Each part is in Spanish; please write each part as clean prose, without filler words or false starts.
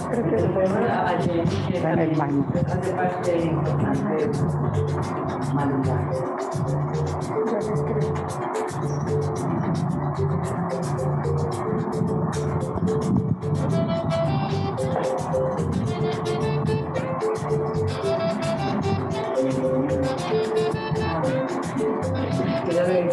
Creo que se puede Está en el baño. Hace parte importante de humanidad. ya se escribe. Que ya ve.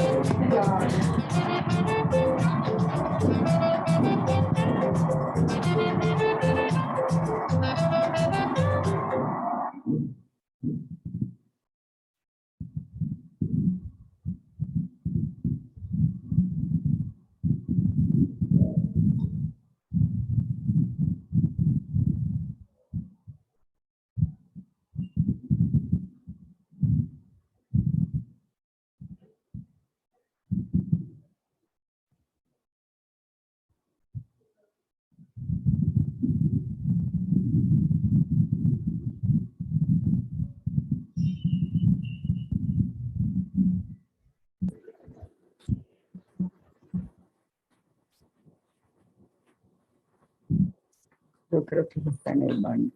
Yo creo que está en el baño.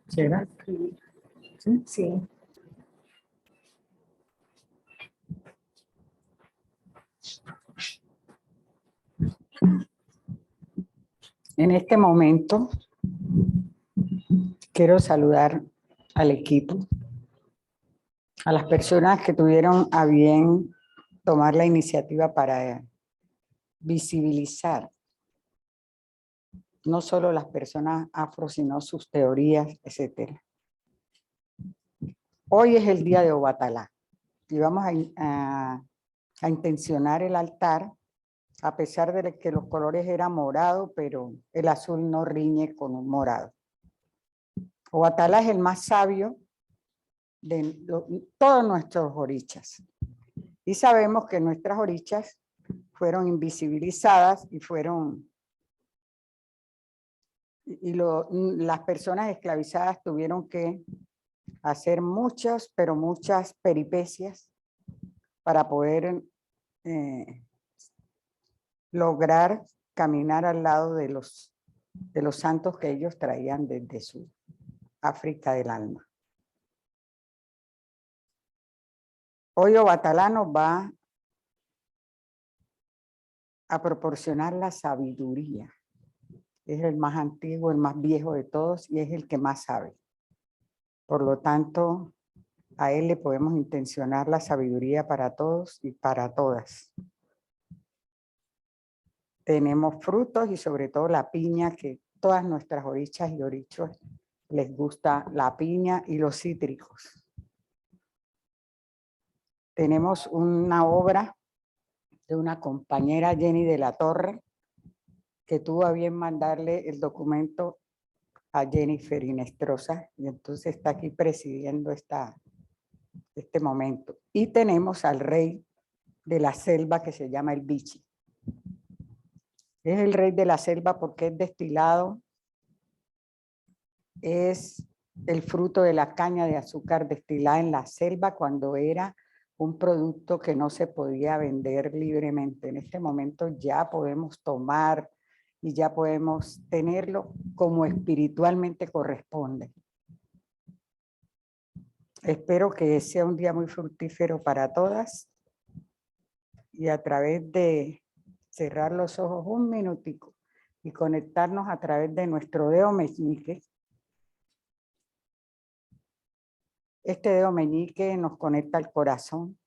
¿Será? ¿Sí? Sí. En este momento quiero saludar al equipo, a las personas que tuvieron a bien tomar la iniciativa para visibilizar no solo las personas afro, sino sus teorías, etc. Hoy es el día de Obatalá y vamos a intencionar el altar, a pesar de que los colores eran morados, pero el azul no riñe con un morado. Obatalá es el más sabio de todos nuestros orichas. Y sabemos que nuestras orichas fueron invisibilizadas y las personas esclavizadas tuvieron que hacer muchas, pero muchas peripecias para poder lograr caminar al lado de los santos que ellos traían desde su África del alma. Hoy Obatalá nos va a proporcionar la sabiduría. Es el más antiguo, el más viejo de todos y es el que más sabe. Por lo tanto, a él le podemos intencionar la sabiduría para todos y para todas. Tenemos frutos y sobre todo la piña, que todas nuestras orichas y orichos les gusta la piña y los cítricos. Tenemos una obra de una compañera, Jenny de la Torre, que tuvo a bien mandarle el documento a Jennifer Inestrosa, y entonces está aquí presidiendo este momento. Y tenemos al rey de la selva que se llama el Bichi. Es el rey de la selva porque es destilado, es el fruto de la caña de azúcar destilada en la selva cuando era un producto que no se podía vender libremente. En este momento ya podemos tomar y ya podemos tenerlo como espiritualmente corresponde. Espero que sea un día muy fructífero para todas y a través de cerrar los ojos un minutico y conectarnos a través de nuestro dedo meñique. Este dedo meñique nos conecta al corazón.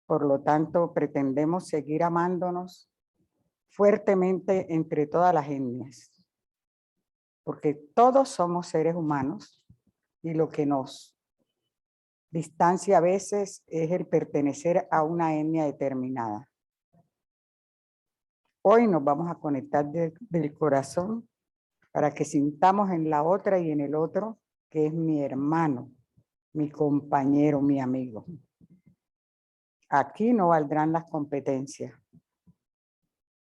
Por lo tanto, pretendemos seguir amándonos fuertemente entre todas las etnias, porque todos somos seres humanos y lo que nos distancia a veces es el pertenecer a una etnia determinada. Hoy nos vamos a conectar del corazón para que sintamos en la otra y en el otro que es mi hermano, mi compañero, mi amigo. Aquí no valdrán las competencias,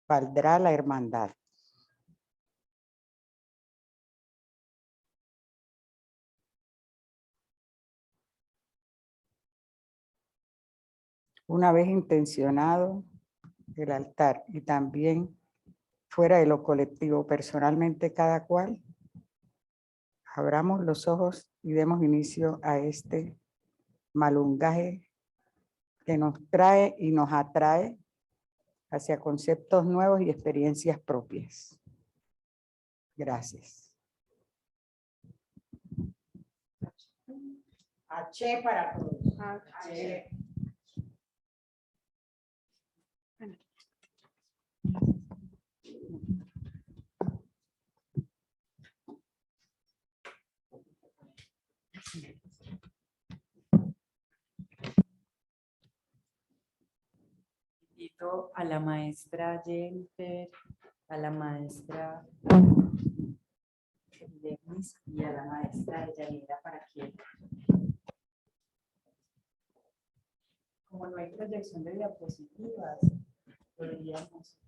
valdrá la hermandad. Una vez intencionado el altar y también fuera de lo colectivo, personalmente cada cual, abramos los ojos y demos inicio a este malungaje que nos trae y nos atrae hacia conceptos nuevos y experiencias propias. Gracias. H para todos. H. Invito a la maestra Jennifer, a la maestra Denis y a la maestra Yanira para que, como no hay proyección de diapositivas, podríamos.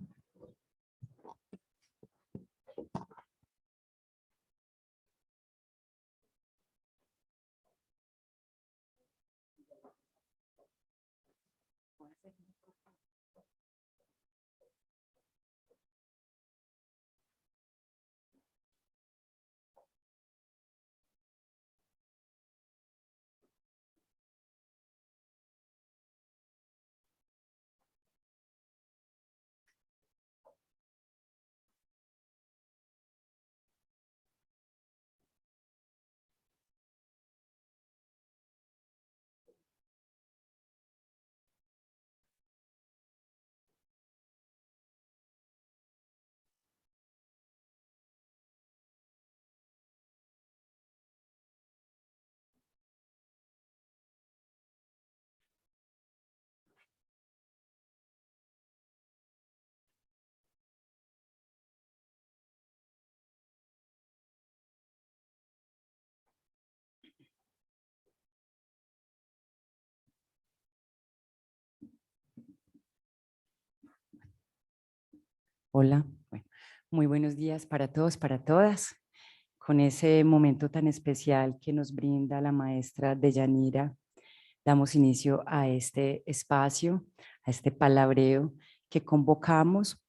Hola, bueno, muy buenos días para todos, para todas. Con ese momento tan especial que nos brinda la maestra Deyanira, damos inicio a este espacio, a este palabreo que convocamos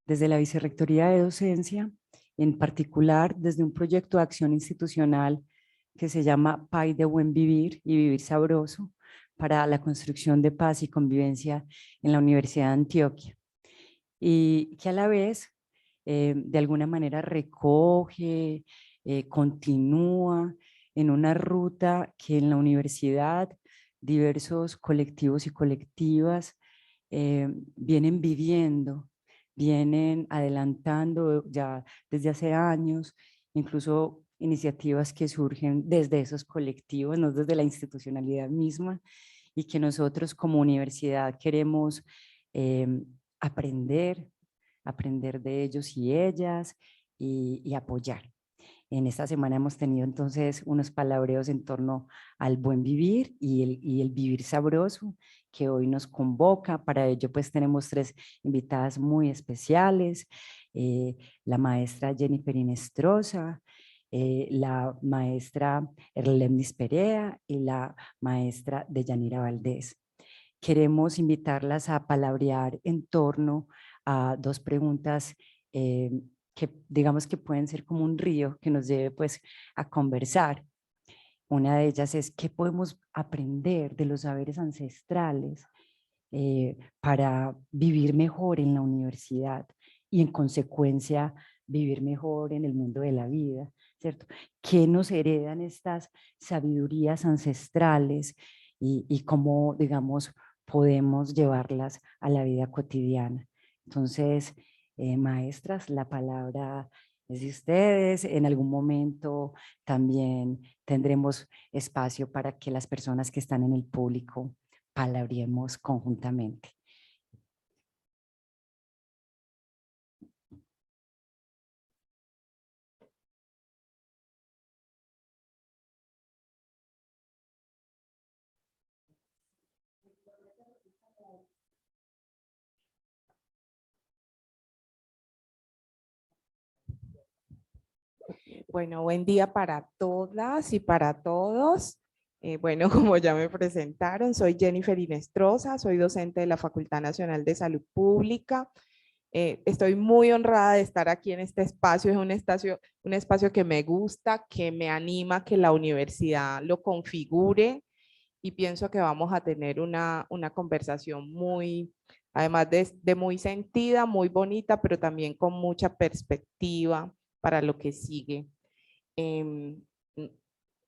desde la Vicerrectoría de Docencia, en particular desde un proyecto de acción institucional que se llama PAI de Buen Vivir y Vivir Sabroso para la construcción de paz y convivencia en la Universidad de Antioquia. Y que a la vez, de alguna manera, recoge, continúa en una ruta que en la universidad diversos colectivos y colectivas vienen viviendo, vienen adelantando ya desde hace años, incluso iniciativas que surgen desde esos colectivos, no desde la institucionalidad misma, y que nosotros como universidad queremos aprender, aprender de ellos y ellas y apoyar. En esta semana hemos tenido entonces unos palabreos en torno al buen vivir y el vivir sabroso que hoy nos convoca. Para ello pues tenemos tres invitadas muy especiales, la maestra Jennifer Inestrosa, la maestra Erlemnis Perea y la maestra Deyanira Valdés. Queremos invitarlas a palabrear en torno a dos preguntas que digamos que pueden ser como un río que nos lleve pues a conversar. Una de ellas es qué podemos aprender de los saberes ancestrales para vivir mejor en la universidad y en consecuencia vivir mejor en el mundo de la vida, ¿cierto? ¿Qué nos heredan estas sabidurías ancestrales y cómo, digamos, podemos llevarlas a la vida cotidiana? Entonces, maestras, la palabra es de ustedes. En algún momento también tendremos espacio para que las personas que están en el público palabremos conjuntamente. Bueno, buen día para todas y para todos. Bueno, como ya me presentaron, soy Jennifer Inestrosa, soy docente de la Facultad Nacional de Salud Pública. Estoy muy honrada de estar aquí en este espacio. Es un espacio que me gusta, que me anima, que la universidad lo configure, y pienso que vamos a tener una conversación muy, además de muy sentida, muy bonita, pero también con mucha perspectiva para lo que sigue. Em,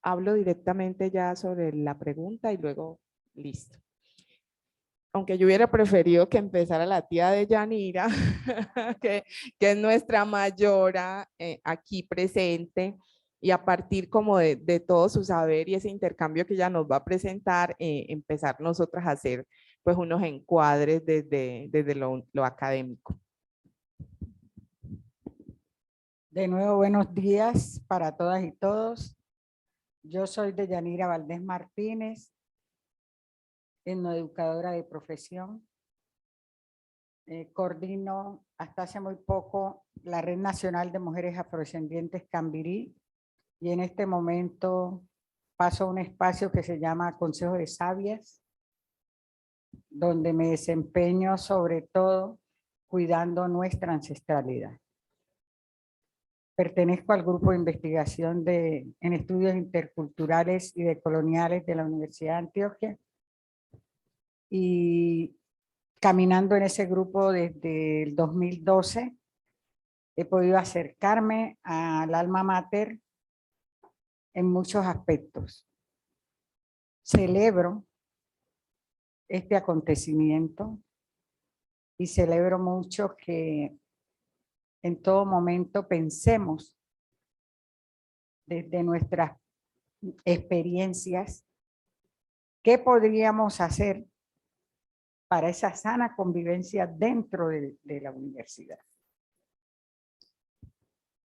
Hablo directamente ya sobre la pregunta y luego listo. Aunque yo hubiera preferido que empezara la tía de Yanira, que es nuestra mayora aquí presente, y a partir como de todo su saber y ese intercambio que ella nos va a presentar, empezar nosotras a hacer pues unos encuadres desde lo académico. De nuevo, buenos días para todas y todos. Yo soy Deyanira Valdés Martínez, etnoeducadora de profesión. Coordino hasta hace muy poco la Red Nacional de Mujeres Afrodescendientes Cambirí, y en este momento paso a un espacio que se llama Consejo de Sabias, donde me desempeño sobre todo cuidando nuestra ancestralidad. Pertenezco al grupo de investigación en estudios interculturales y decoloniales de la Universidad de Antioquia, y caminando en ese grupo desde el 2012, he podido acercarme al alma mater en muchos aspectos. Celebro este acontecimiento y celebro mucho que en todo momento pensemos desde nuestras experiencias qué podríamos hacer para esa sana convivencia dentro de la universidad.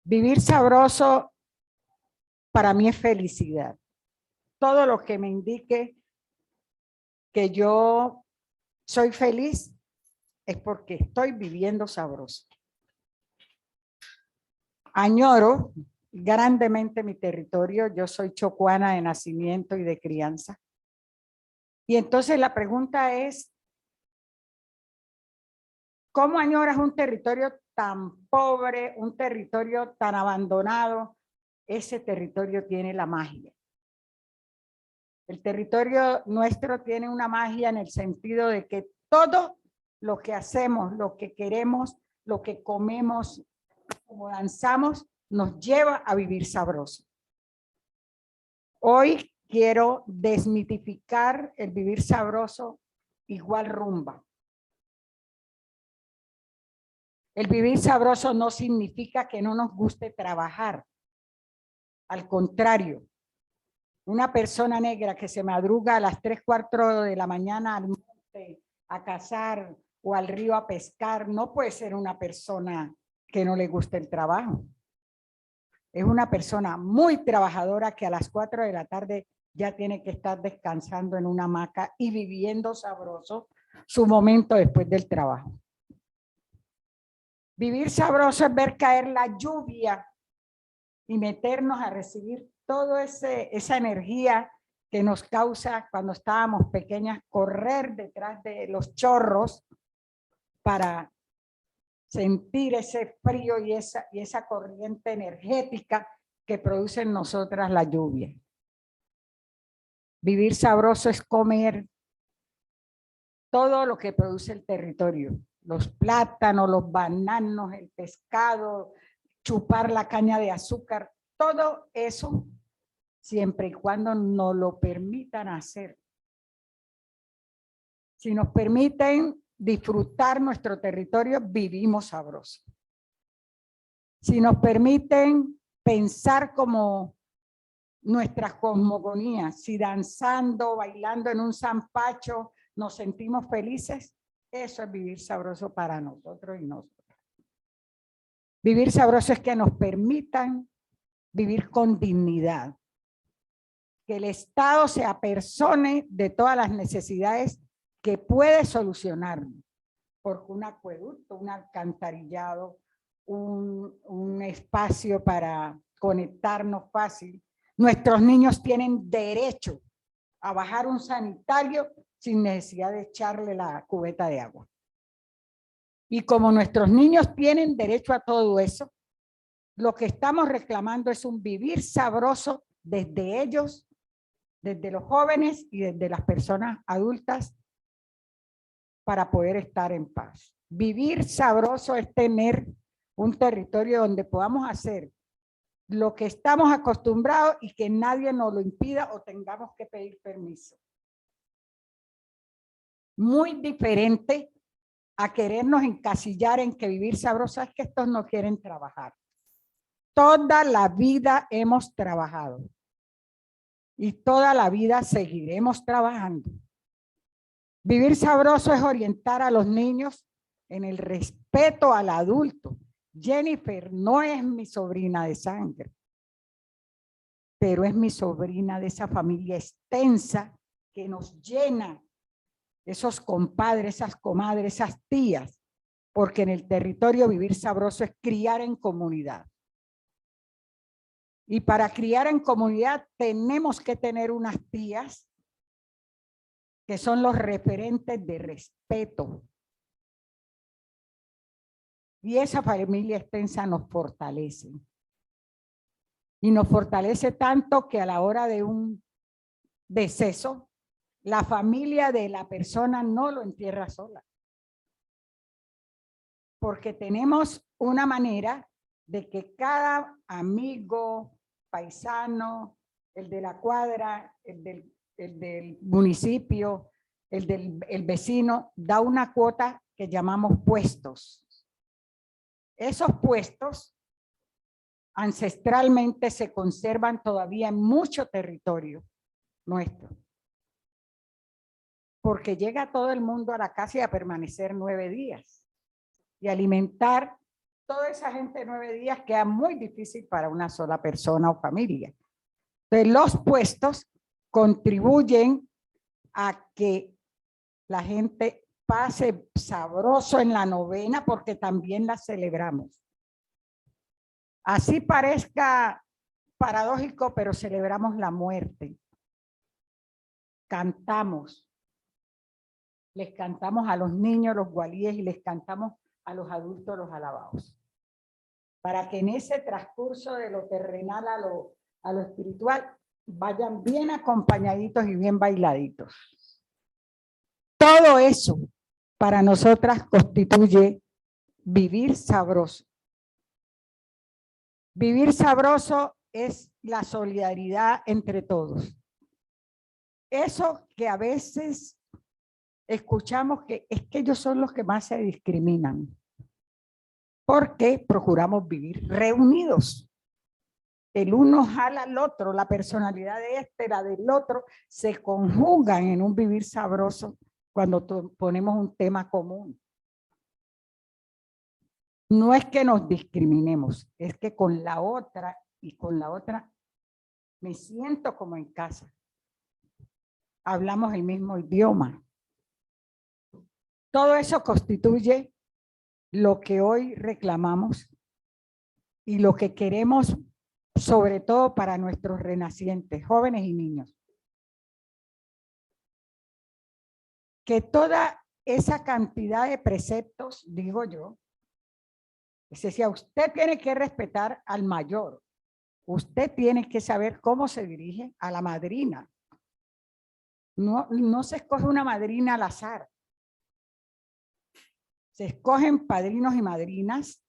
Vivir sabroso para mí es felicidad. Todo lo que me indique que yo soy feliz es porque estoy viviendo sabroso. Añoro grandemente mi territorio. Yo soy chocuana de nacimiento y de crianza. Y entonces la pregunta es, ¿cómo añoras un territorio tan pobre, un territorio tan abandonado? Ese territorio tiene la magia. El territorio nuestro tiene una magia en el sentido de que todo lo que hacemos, lo que queremos, lo que comemos, como danzamos, nos lleva a vivir sabroso. Hoy quiero desmitificar el vivir sabroso igual rumba. El vivir sabroso no significa que no nos guste trabajar. Al contrario, una persona negra que se madruga a las 3, 4 de la mañana al monte a cazar o al río a pescar, no puede ser una persona que no le guste el trabajo. Es una persona muy trabajadora que a las 4 de la tarde ya tiene que estar descansando en una hamaca y viviendo sabroso su momento después del trabajo. Vivir sabroso es ver caer la lluvia y meternos a recibir toda esa energía que nos causa cuando estábamos pequeñas, correr detrás de los chorros para sentir ese frío y esa corriente energética que produce en nosotras la lluvia. Vivir sabroso es comer todo lo que produce el territorio, los plátanos, los bananos, el pescado, chupar la caña de azúcar, todo eso, siempre y cuando nos lo permitan hacer. Si nos permiten disfrutar nuestro territorio, vivimos sabroso. Si nos permiten pensar como nuestras cosmogonías, si danzando, bailando en un zampacho nos sentimos felices, eso es vivir sabroso para nosotros y nosotras. Vivir sabroso es que nos permitan vivir con dignidad, que el Estado se apersone de todas las necesidades que puede solucionar, porque un acueducto, un alcantarillado, un espacio para conectarnos fácil. Nuestros niños tienen derecho a bajar un sanitario sin necesidad de echarle la cubeta de agua. Y como nuestros niños tienen derecho a todo eso, lo que estamos reclamando es un vivir sabroso desde ellos, desde los jóvenes y desde las personas adultas para poder estar en paz. Vivir sabroso es tener un territorio donde podamos hacer lo que estamos acostumbrados y que nadie nos lo impida o tengamos que pedir permiso. Muy diferente a querernos encasillar en que vivir sabroso es que estos no quieren trabajar. Toda la vida hemos trabajado y toda la vida seguiremos trabajando. Vivir sabroso es orientar a los niños en el respeto al adulto. Jennifer no es mi sobrina de sangre, pero es mi sobrina de esa familia extensa que nos llena, esos compadres, esas comadres, esas tías, porque en el territorio vivir sabroso es criar en comunidad. Y para criar en comunidad tenemos que tener unas tías que son los referentes de respeto. Y esa familia extensa nos fortalece. Y nos fortalece tanto que a la hora de un deceso, la familia de la persona no lo entierra sola. Porque tenemos una manera de que cada amigo, paisano, el de la cuadra, el del municipio, el vecino, da una cuota que llamamos puestos. Esos puestos ancestralmente se conservan todavía en mucho territorio nuestro. Porque llega todo el mundo a la casa y a permanecer 9 días. Y alimentar toda esa gente 9 días queda muy difícil para una sola persona o familia. Entonces los puestos contribuyen a que la gente pase sabroso en la novena porque también la celebramos. Así parezca paradójico, pero celebramos la muerte. Cantamos. Les cantamos a los niños los gualíes y les cantamos a los adultos los alabados. Para que en ese transcurso de lo terrenal a lo espiritual vayan bien acompañaditos y bien bailaditos. Todo eso para nosotras constituye vivir sabroso. Vivir sabroso es la solidaridad entre todos. Eso que a veces escuchamos que es que ellos son los que más se discriminan. Porque procuramos vivir reunidos. El uno jala al otro, la personalidad de este, la del otro, se conjugan en un vivir sabroso cuando ponemos un tema común. No es que nos discriminemos, es que con la otra y con la otra me siento como en casa. Hablamos el mismo idioma. Todo eso constituye lo que hoy reclamamos y lo que queremos, sobre todo para nuestros renacientes, jóvenes y niños. Que toda esa cantidad de preceptos, digo yo, es decir, usted tiene que respetar al mayor, usted tiene que saber cómo se dirige a la madrina. No se escoge una madrina al azar. Se escogen padrinos y madrinas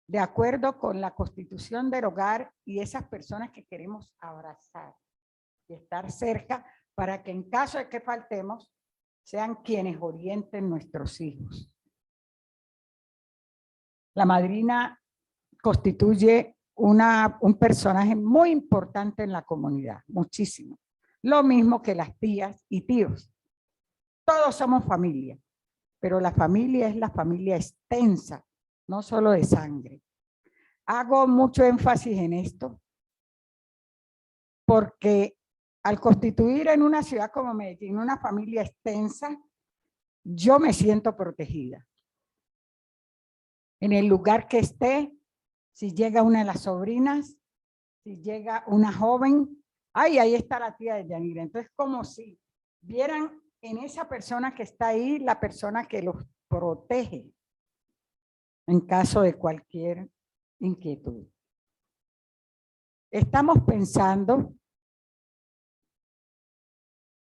de acuerdo con la constitución del hogar y esas personas que queremos abrazar y estar cerca para que en caso de que faltemos, sean quienes orienten nuestros hijos. La madrina constituye un personaje muy importante en la comunidad, muchísimo. Lo mismo que las tías y tíos. Todos somos familia, pero la familia es la familia extensa, no solo de sangre. Hago mucho énfasis en esto porque al constituir en una ciudad como Medellín una familia extensa, yo me siento protegida. En el lugar que esté, si llega una de las sobrinas, si llega una joven, ay, ahí está la tía de Yanira. Entonces, como si vieran en esa persona que está ahí, la persona que los protege. en caso de cualquier inquietud. Estamos pensando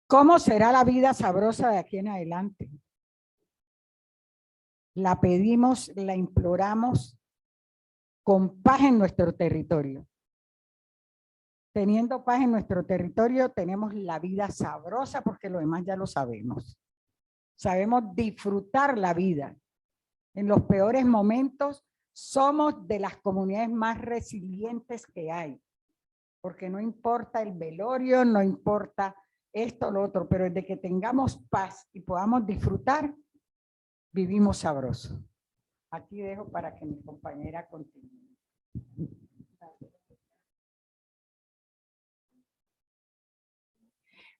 cómo será la vida sabrosa de aquí en adelante. La pedimos, la imploramos con paz en nuestro territorio. Teniendo paz en nuestro territorio, tenemos la vida sabrosa porque lo demás ya lo sabemos. Sabemos disfrutar la vida. En los peores momentos somos de las comunidades más resilientes que hay. Porque no importa el velorio, no importa esto o lo otro, pero desde que tengamos paz y podamos disfrutar, vivimos sabroso. Aquí dejo para que mi compañera continúe.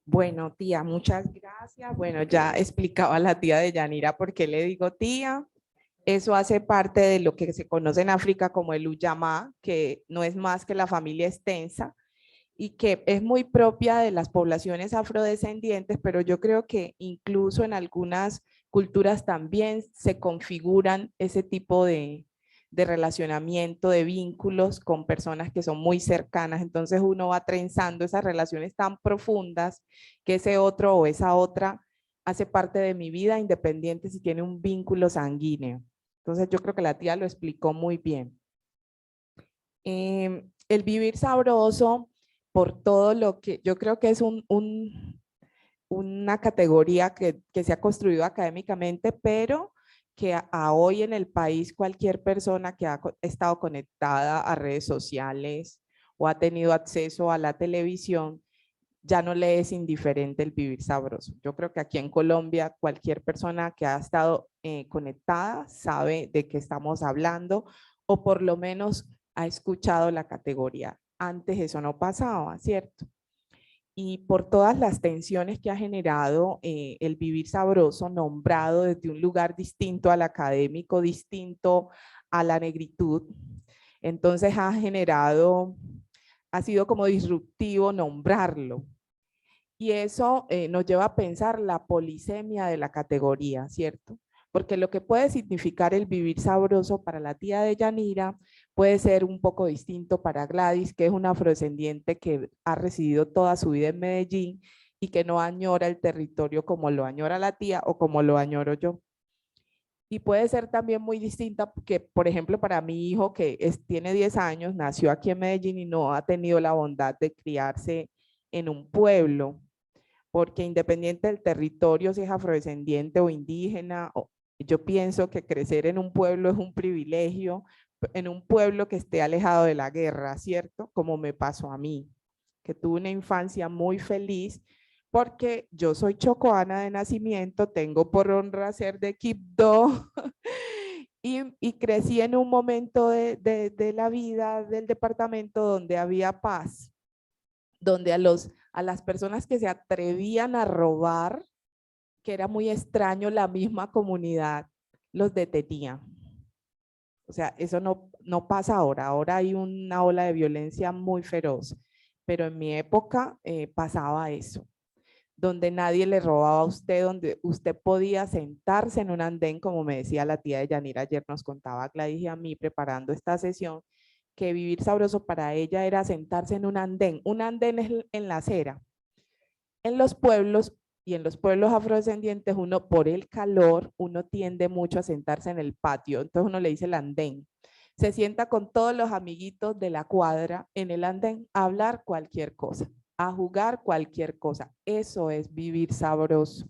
Bueno, tía, muchas gracias. Bueno, ya explicaba la tía de Yanira por qué le digo tía. Eso hace parte de lo que se conoce en África como el Ujamaa, que no es más que la familia extensa y que es muy propia de las poblaciones afrodescendientes, pero yo creo que incluso en algunas culturas también se configuran ese tipo de relacionamiento, de vínculos con personas que son muy cercanas. Entonces uno va trenzando esas relaciones tan profundas que ese otro o esa otra hace parte de mi vida, independiente si tiene un vínculo sanguíneo. Entonces yo creo que la tía lo explicó muy bien. El vivir sabroso, por todo lo que yo creo que es una categoría que se ha construido académicamente, pero que a hoy en el país cualquier persona que ha estado conectada a redes sociales o ha tenido acceso a la televisión, ya no le es indiferente el vivir sabroso. Yo creo que aquí en Colombia cualquier persona que ha estado conectada sabe de qué estamos hablando o por lo menos ha escuchado la categoría. Antes eso no pasaba, ¿cierto? Y por todas las tensiones que ha generado el vivir sabroso, nombrado desde un lugar distinto al académico, distinto a la negritud, entonces ha sido como disruptivo nombrarlo. Y eso nos lleva a pensar la polisemia de la categoría, ¿cierto? Porque lo que puede significar el vivir sabroso para la tía de Yanira puede ser un poco distinto para Gladys, que es una afrodescendiente que ha residido toda su vida en Medellín y que no añora el territorio como lo añora la tía o como lo añoro yo. Y puede ser también muy distinta porque, por ejemplo, para mi hijo que tiene 10 años, nació aquí en Medellín y no ha tenido la bondad de criarse en un pueblo, porque independiente del territorio, si es afrodescendiente o indígena, yo pienso que crecer en un pueblo es un privilegio, en un pueblo que esté alejado de la guerra, ¿cierto? Como me pasó a mí, que tuve una infancia muy feliz, porque yo soy chocoana de nacimiento, tengo por honra ser de Quibdó, y crecí en un momento de la vida del departamento donde había paz, donde a las personas que se atrevían a robar, que era muy extraño, la misma comunidad los detenía. O sea, eso no pasa ahora. Ahora hay una ola de violencia muy feroz, pero en mi época pasaba eso, donde nadie le robaba a usted, donde usted podía sentarse en un andén, como me decía la tía de Yanira ayer, nos contaba Gladys y a mí preparando esta sesión, que vivir sabroso para ella era sentarse en un andén. Un andén es en la acera. En los pueblos y en los pueblos afrodescendientes, uno por el calor, uno tiende mucho a sentarse en el patio. Entonces uno le dice el andén. Se sienta con todos los amiguitos de la cuadra en el andén a hablar cualquier cosa, a jugar cualquier cosa. Eso es vivir sabroso,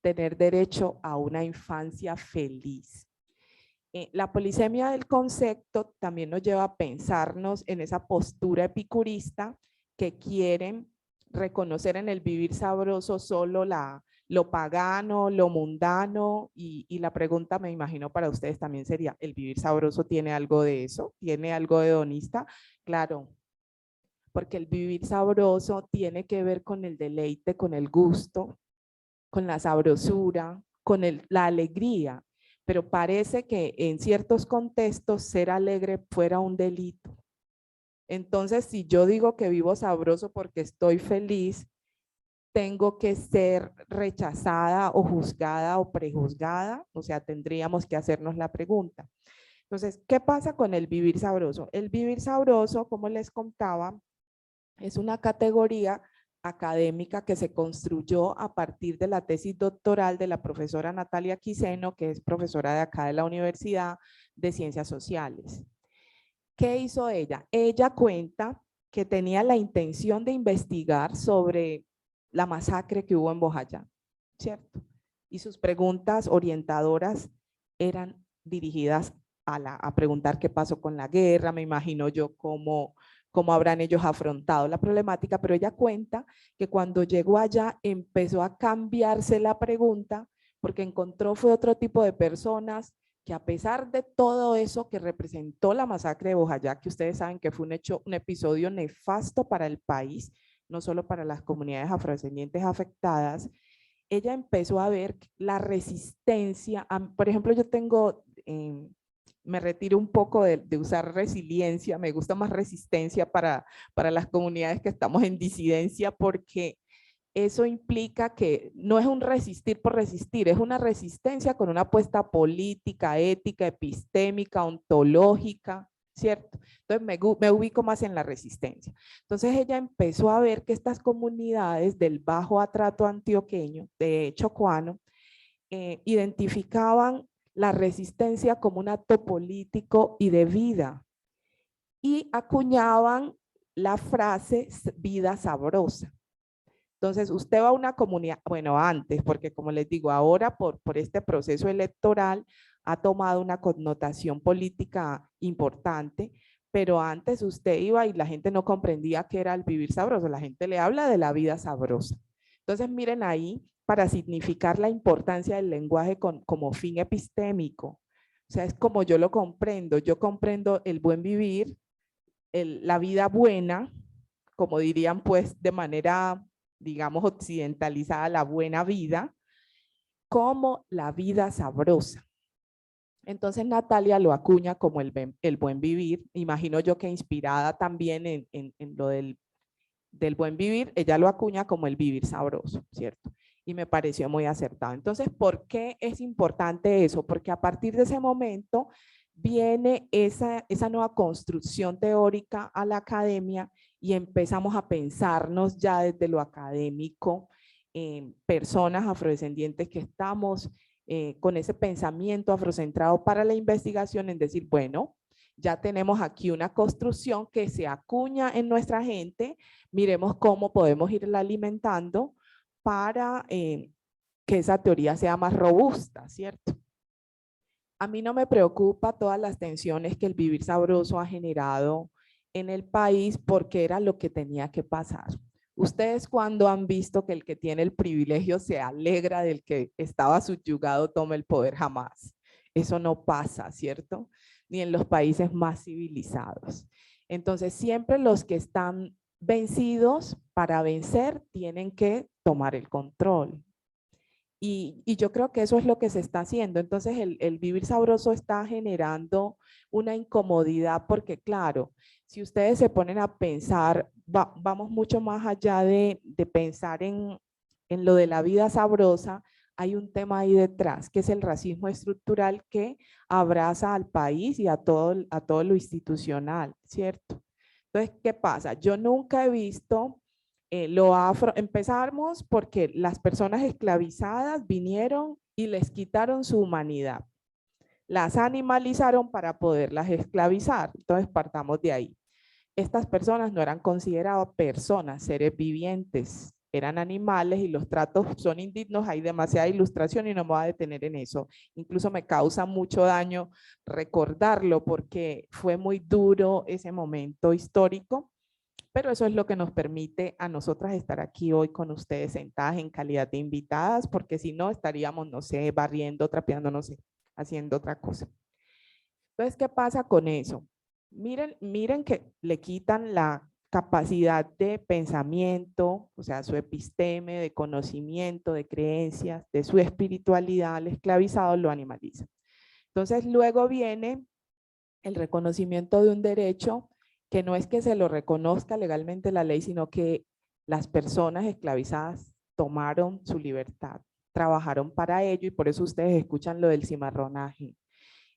tener derecho a una infancia feliz. La polisemia del concepto también nos lleva a pensarnos en esa postura epicurista que quieren reconocer en el vivir sabroso solo lo pagano, lo mundano, y la pregunta, me imagino, para ustedes también sería, ¿el vivir sabroso tiene algo de eso? ¿Tiene algo de hedonista? Claro, porque el vivir sabroso tiene que ver con el deleite, con el gusto, con la sabrosura, con la alegría, pero parece que en ciertos contextos ser alegre fuera un delito. Entonces, si yo digo que vivo sabroso porque estoy feliz, tengo que ser rechazada o juzgada o prejuzgada, o sea, tendríamos que hacernos la pregunta. Entonces, ¿qué pasa con el vivir sabroso? El vivir sabroso, como les contaba, es una categoría académica que se construyó a partir de la tesis doctoral de la profesora Natalia Quiseno, que es profesora de acá de la Universidad de Ciencias Sociales. ¿Qué hizo ella? Ella cuenta que tenía la intención de investigar sobre la masacre que hubo en Bojayá, ¿cierto? Y sus preguntas orientadoras eran dirigidas a preguntar qué pasó con la guerra, me imagino yo cómo habrán ellos afrontado la problemática, pero ella cuenta que cuando llegó allá empezó a cambiarse la pregunta porque encontró fue otro tipo de personas que a pesar de todo eso que representó la masacre de Bojayá, que ustedes saben que fue un episodio nefasto para el país, no solo para las comunidades afrodescendientes afectadas, ella empezó a ver la resistencia. Por ejemplo, yo tengo, me retiro un poco de usar resiliencia, me gusta más resistencia para las comunidades que estamos en disidencia, porque eso implica que no es un resistir por resistir, es una resistencia con una apuesta política, ética, epistémica, ontológica, ¿cierto? Entonces me ubico más en la resistencia. Entonces ella empezó a ver que estas comunidades del bajo atrato antioqueño, de chocuano, identificaban la resistencia como un acto político y de vida y acuñaban la frase vida sabrosa. Entonces, usted va a una comunidad, bueno, antes, porque como les digo, ahora por este proceso electoral ha tomado una connotación política importante, pero antes usted iba y la gente no comprendía qué era el vivir sabroso, la gente le habla de la vida sabrosa. Entonces, miren ahí, para significar la importancia del lenguaje como fin epistémico, o sea, es como yo lo comprendo, yo comprendo el buen vivir, la vida buena, como dirían pues de manera digamos, occidentalizada, la buena vida, como la vida sabrosa. Entonces Natalia lo acuña como el buen vivir. Imagino yo que inspirada también en lo del buen vivir, ella lo acuña como el vivir sabroso, ¿cierto? Y me pareció muy acertado. Entonces, ¿por qué es importante eso? Porque a partir de ese momento viene esa nueva construcción teórica a la academia y empezamos a pensarnos ya desde lo académico, personas afrodescendientes que estamos con ese pensamiento afrocentrado para la investigación, en decir, bueno, ya tenemos aquí una construcción que se acuña en nuestra gente, miremos cómo podemos irla alimentando para que esa teoría sea más robusta, ¿cierto? A mí no me preocupa todas las tensiones que el vivir sabroso ha generado en el país porque era lo que tenía que pasar. Ustedes cuando han visto que el que tiene el privilegio se alegra del que estaba subyugado toma el poder, jamás. Eso no pasa, ¿cierto? Ni en los países más civilizados. Entonces siempre los que están vencidos para vencer tienen que tomar el control. Y yo creo que eso es lo que se está haciendo. Entonces el vivir sabroso está generando una incomodidad porque claro, si ustedes se ponen a pensar, vamos mucho más allá de pensar en lo de la vida sabrosa, hay un tema ahí detrás, que es el racismo estructural que abraza al país y a todo lo institucional, ¿cierto? Entonces, ¿qué pasa? Yo nunca he visto empezamos porque las personas esclavizadas vinieron y les quitaron su humanidad. Las animalizaron para poderlas esclavizar. Entonces partamos de ahí. Estas personas no eran consideradas personas, seres vivientes, eran animales y los tratos son indignos. Hay demasiada ilustración y no me voy a detener en eso. Incluso me causa mucho daño recordarlo porque fue muy duro ese momento histórico. Pero eso es lo que nos permite a nosotras estar aquí hoy con ustedes sentadas en calidad de invitadas, porque si no estaríamos, no sé, barriendo, trapeando, no sé, haciendo otra cosa. Entonces, ¿qué pasa con eso? Miren que le quitan la capacidad de pensamiento, o sea, su episteme, de conocimiento, de creencias, de su espiritualidad, al esclavizado lo animaliza. Entonces, luego viene el reconocimiento de un derecho que no es que se lo reconozca legalmente la ley, sino que las personas esclavizadas tomaron su libertad, trabajaron para ello y por eso ustedes escuchan lo del cimarronaje.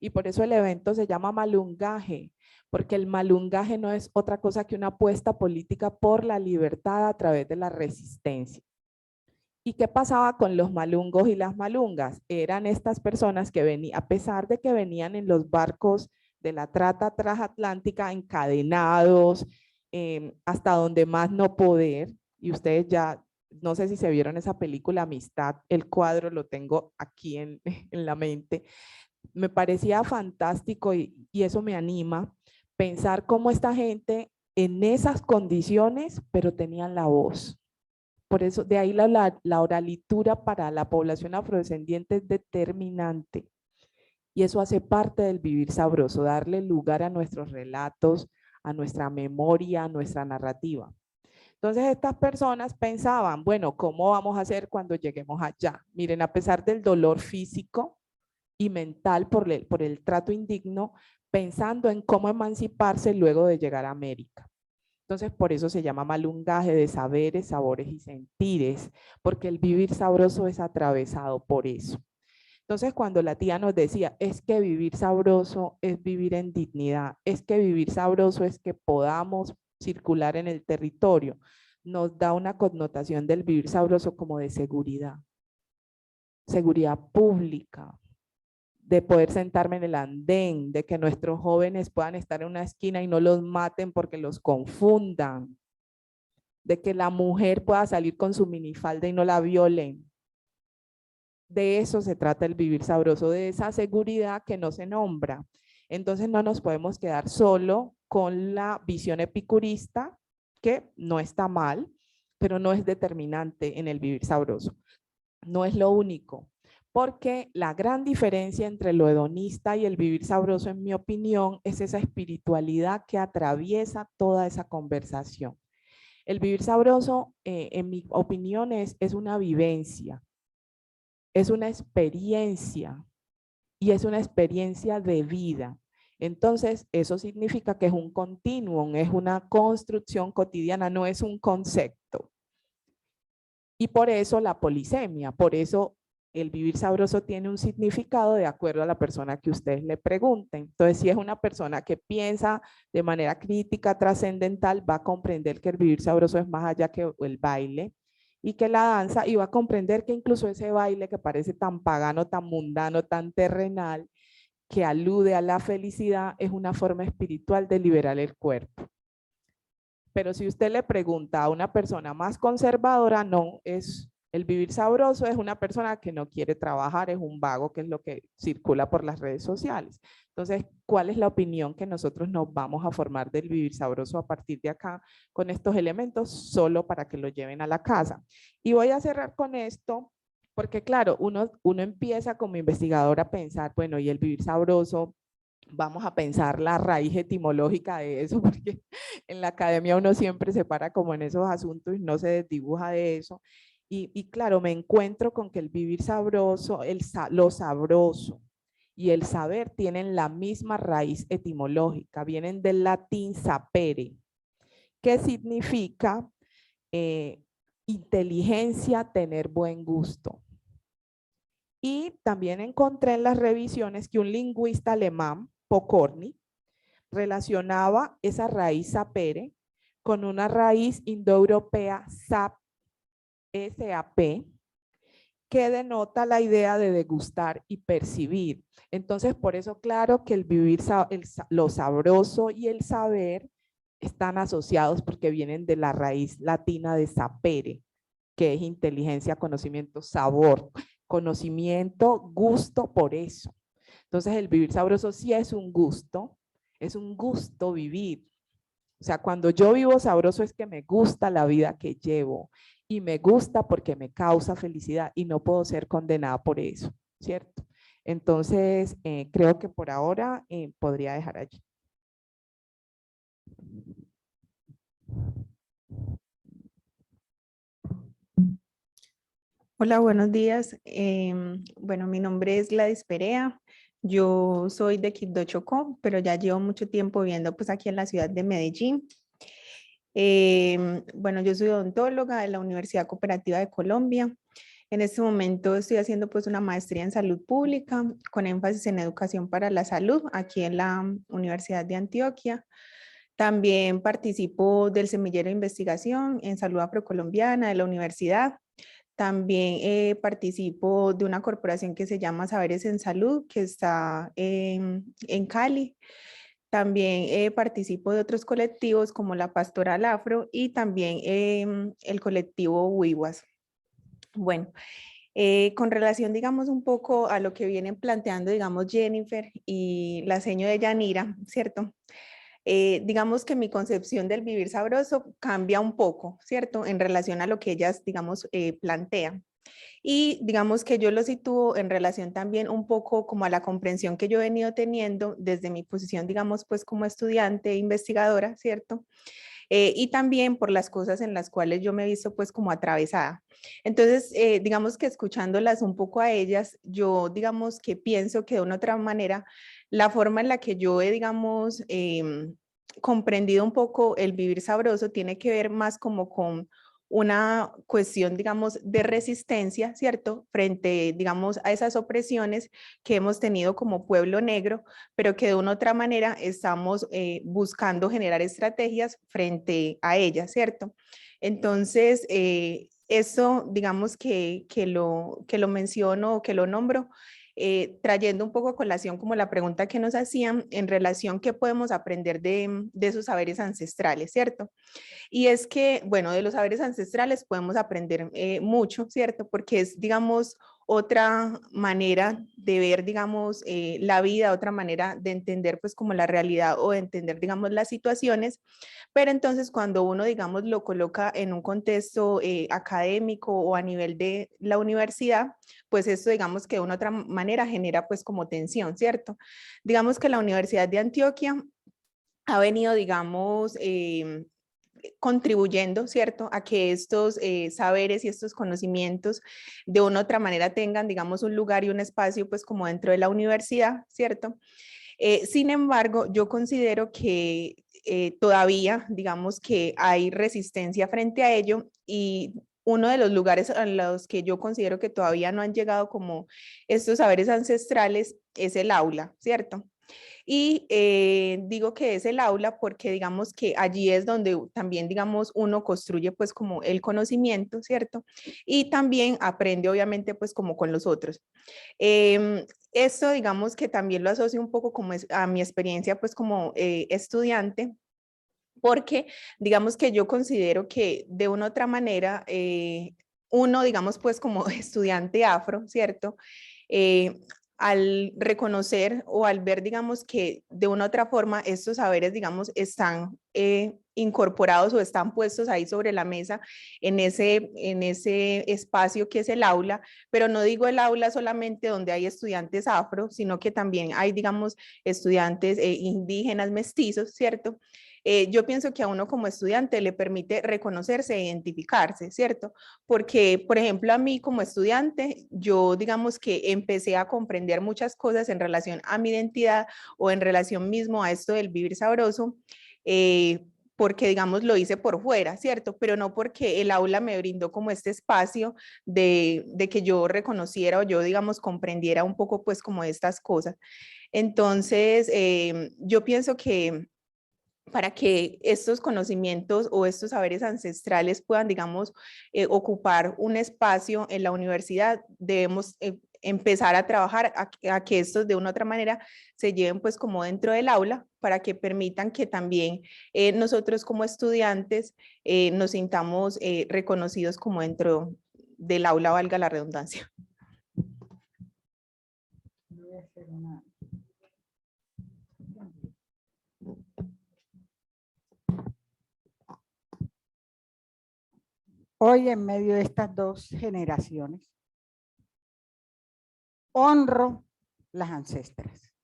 Y por eso el evento se llama Malungaje, porque el malungaje no es otra cosa que una apuesta política por la libertad a través de la resistencia. ¿Y qué pasaba con los malungos y las malungas? Eran estas personas que venían, a pesar de que venían en los barcos de la trata transatlántica encadenados, hasta donde más no poder, y ustedes ya, no sé si se vieron esa película Amistad, el cuadro lo tengo aquí en la mente, me parecía fantástico y eso me anima, pensar cómo esta gente en esas condiciones, pero tenían la voz. Por eso, de ahí la oralitura para la población afrodescendiente es determinante. Y eso hace parte del vivir sabroso, darle lugar a nuestros relatos, a nuestra memoria, a nuestra narrativa. Entonces estas personas pensaban, bueno, ¿cómo vamos a hacer cuando lleguemos allá? Miren, a pesar del dolor físico y mental por el trato indigno, pensando en cómo emanciparse luego de llegar a América. Entonces, por eso se llama malungaje de saberes, sabores y sentires, porque el vivir sabroso es atravesado por eso. Entonces, cuando la tía nos decía, es que vivir sabroso es vivir en dignidad, es que vivir sabroso es que podamos circular en el territorio, nos da una connotación del vivir sabroso como de seguridad, seguridad pública, de poder sentarme en el andén, de que nuestros jóvenes puedan estar en una esquina y no los maten porque los confundan, de que la mujer pueda salir con su minifalda y no la violen. De eso se trata el vivir sabroso, de esa seguridad que no se nombra. Entonces no nos podemos quedar solo con la visión epicurista, que no está mal, pero no es determinante en el vivir sabroso. No es lo único. Porque la gran diferencia entre lo hedonista y el vivir sabroso, en mi opinión, es esa espiritualidad que atraviesa toda esa conversación. El vivir sabroso, en mi opinión, es una vivencia, es una experiencia y es una experiencia de vida. Entonces, eso significa que es un continuum, es una construcción cotidiana, no es un concepto. Y por eso la polisemia, por eso el vivir sabroso tiene un significado de acuerdo a la persona que ustedes le pregunten. Entonces, si es una persona que piensa de manera crítica, trascendental, va a comprender que el vivir sabroso es más allá que el baile y que la danza, y va a comprender que incluso ese baile que parece tan pagano, tan mundano, tan terrenal, que alude a la felicidad, es una forma espiritual de liberar el cuerpo. Pero si usted le pregunta a una persona más conservadora, no, es el vivir sabroso, es una persona que no quiere trabajar, es un vago, que es lo que circula por las redes sociales. Entonces, ¿cuál es la opinión que nosotros nos vamos a formar del vivir sabroso a partir de acá con estos elementos, solo para que lo lleven a la casa? Y voy a cerrar con esto, porque claro, uno empieza como investigador a pensar, bueno, y el vivir sabroso, vamos a pensar la raíz etimológica de eso, porque en la academia uno siempre se para como en esos asuntos y no se desdibuja de eso. Y claro, me encuentro con que el vivir sabroso, lo sabroso y el saber tienen la misma raíz etimológica, vienen del latín sapere, que significa inteligencia, tener buen gusto. Y también encontré en las revisiones que un lingüista alemán, Pokorny, relacionaba esa raíz sapere con una raíz indoeuropea SAP, que denota la idea de degustar y percibir. Entonces, por eso, claro que el vivir, lo sabroso y el saber están asociados porque vienen de la raíz latina de sapere, que es inteligencia, conocimiento, sabor, conocimiento, gusto, por eso. Entonces, el vivir sabroso sí es un gusto vivir. O sea, cuando yo vivo sabroso es que me gusta la vida que llevo y me gusta porque me causa felicidad y no puedo ser condenada por eso, ¿cierto? Entonces, creo que por ahora podría dejar allí. Hola, buenos días. Bueno, mi nombre es Gladys Perea. Yo soy de Quibdó, Chocó, pero ya llevo mucho tiempo viviendo pues aquí en la ciudad de Medellín. Bueno, yo soy odontóloga de la Universidad Cooperativa de Colombia. En este momento estoy haciendo pues una maestría en salud pública con énfasis en educación para la salud aquí en la Universidad de Antioquia. También participo del semillero de investigación en salud afrocolombiana de la universidad. También participo de una corporación que se llama Saberes en Salud, que está en Cali. También participo de otros colectivos como la Pastoral Afro y también el colectivo Wiwas. Bueno, con relación, digamos, un poco a lo que vienen planteando, digamos, Jennifer y la seño de Yanira, ¿cierto? Digamos que mi concepción del vivir sabroso cambia un poco, ¿cierto? En relación a lo que ellas, digamos, plantean. Y digamos que yo lo sitúo en relación también un poco como a la comprensión que yo he venido teniendo desde mi posición, digamos, pues como estudiante e investigadora, ¿cierto? Y también por las cosas en las cuales yo me he visto pues como atravesada. Entonces, digamos que escuchándolas un poco a ellas, yo digamos que pienso que de una otra manera, la forma en la que yo he, digamos, comprendido un poco el vivir sabroso tiene que ver más como con una cuestión, digamos, de resistencia, ¿cierto? Frente, digamos, a esas opresiones que hemos tenido como pueblo negro, pero que de una otra manera estamos buscando generar estrategias frente a ellas, ¿cierto? Entonces, eso, digamos que lo menciono o que lo nombro, trayendo un poco a colación como la pregunta que nos hacían en relación qué podemos aprender de esos saberes ancestrales, ¿cierto? Y es que, bueno, de los saberes ancestrales podemos aprender mucho, ¿cierto? Porque es, digamos, otra manera de ver, digamos, la vida, otra manera de entender, pues, como la realidad o de entender, digamos, las situaciones. Pero entonces, cuando uno, digamos, lo coloca en un contexto académico o a nivel de la universidad, pues esto, digamos, que de una otra manera genera, pues, como tensión, ¿cierto? Digamos que la Universidad de Antioquia ha venido, digamos, contribuyendo, ¿cierto? A que estos saberes y estos conocimientos de una u otra manera tengan, digamos, un lugar y un espacio, pues como dentro de la universidad, ¿cierto? Sin embargo, yo considero que todavía, digamos, que hay resistencia frente a ello y uno de los lugares a los que yo considero que todavía no han llegado como estos saberes ancestrales es el aula, ¿cierto? Y digo que es el aula porque digamos que allí es donde también digamos uno construye pues como el conocimiento, ¿cierto? Y también aprende obviamente pues como con los otros. Esto digamos que también lo asocio un poco como a mi experiencia pues como estudiante, porque digamos que yo considero que de una u otra manera uno digamos pues como estudiante afro, ¿cierto? Eh, al reconocer o al ver, digamos, que de una u otra forma estos saberes, digamos, están incorporados o están puestos ahí sobre la mesa en ese espacio que es el aula, pero no digo el aula solamente donde hay estudiantes afro, sino que también hay, digamos, estudiantes indígenas, mestizos, ¿cierto? Yo pienso que a uno como estudiante le permite reconocerse e identificarse, ¿cierto? Porque, por ejemplo, a mí como estudiante, yo digamos que empecé a comprender muchas cosas en relación a mi identidad o en relación mismo a esto del vivir sabroso, porque digamos lo hice por fuera, ¿cierto? Pero no porque el aula me brindó como este espacio de que yo reconociera o yo digamos comprendiera un poco pues como estas cosas. Entonces, yo pienso que para que estos conocimientos o estos saberes ancestrales puedan, digamos, ocupar un espacio en la universidad, debemos empezar a trabajar a que estos de una u otra manera se lleven pues como dentro del aula para que permitan que también nosotros como estudiantes nos sintamos reconocidos como dentro del aula, valga la redundancia. Voy a hacer una- Hoy, en medio de estas dos generaciones, honro las ancestras.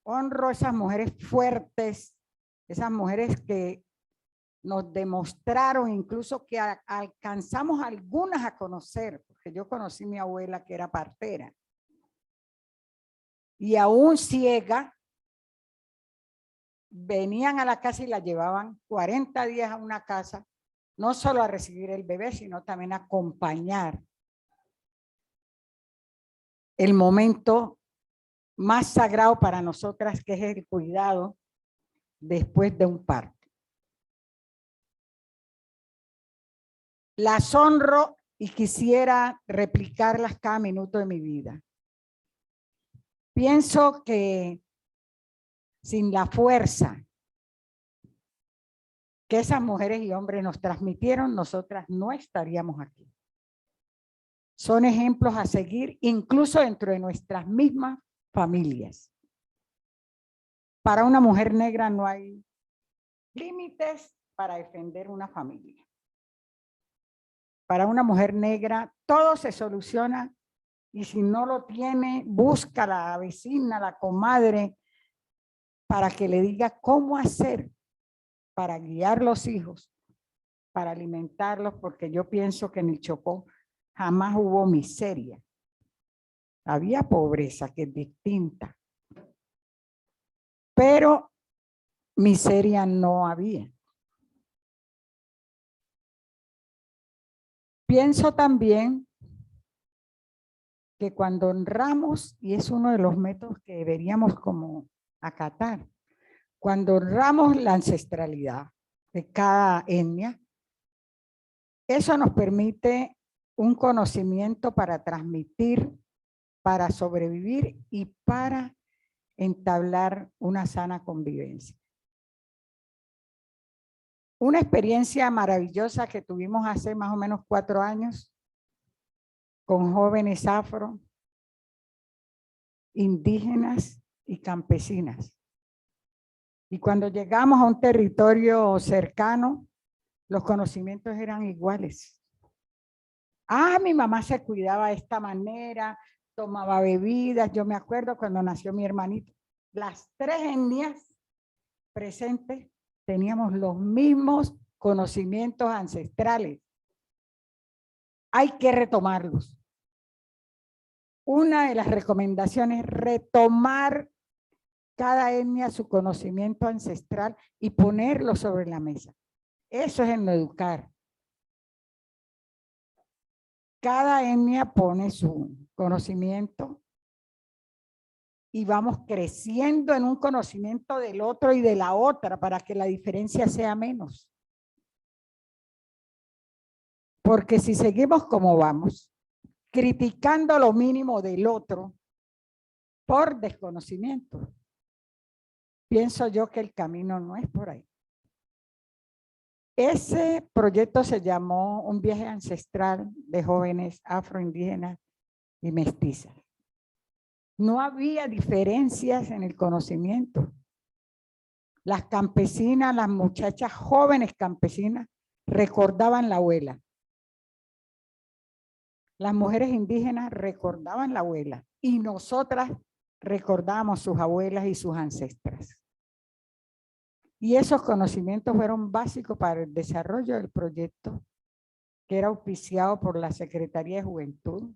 Honro esas mujeres fuertes, esas mujeres que nos demostraron incluso que alcanzamos algunas a conocer, porque yo conocí a mi abuela que era partera. Y aún ciega, venían a la casa y la llevaban 40 días a una casa no solo a recibir el bebé, sino también a acompañar el momento más sagrado para nosotras, que es el cuidado después de un parto. Las honro y quisiera replicarlas cada minuto de mi vida. Pienso que sin la fuerza que esas mujeres y hombres nos transmitieron, nosotras no estaríamos aquí. Son ejemplos a seguir, incluso dentro de nuestras mismas familias. Para una mujer negra no hay límites para defender una familia. Para una mujer negra todo se soluciona, y si no lo tiene, busca a la vecina, la comadre, para que le diga cómo hacer para guiar los hijos, para alimentarlos, porque yo pienso que en el Chocó jamás hubo miseria. Había pobreza, que es distinta, pero miseria no había. Pienso también que cuando honramos, y es uno de los métodos que deberíamos como acatar, cuando honramos la ancestralidad de cada etnia, eso nos permite un conocimiento para transmitir, para sobrevivir y para entablar una sana convivencia. Una experiencia maravillosa que tuvimos hace más o menos 4 años con jóvenes afro, indígenas y campesinas. Y cuando llegamos a un territorio cercano, los conocimientos eran iguales. Ah, mi mamá se cuidaba de esta manera, tomaba bebidas. Yo me acuerdo cuando nació mi hermanito, las 3 etnias presentes teníamos los mismos conocimientos ancestrales. Hay que retomarlos. Una de las recomendaciones es retomar cada etnia su conocimiento ancestral y ponerlo sobre la mesa. Eso es en lo educar. Cada etnia pone su conocimiento y vamos creciendo en un conocimiento del otro y de la otra para que la diferencia sea menos. Porque si seguimos como vamos, criticando lo mínimo del otro por desconocimiento, pienso yo que el camino no es por ahí. Ese proyecto se llamó Un viaje ancestral de jóvenes afroindígenas y mestizas. No había diferencias en el conocimiento. Las campesinas, las muchachas jóvenes campesinas recordaban la abuela. Las mujeres indígenas recordaban la abuela y nosotras recordábamos sus abuelas y sus ancestras. Y esos conocimientos fueron básicos para el desarrollo del proyecto, que era auspiciado por la Secretaría de Juventud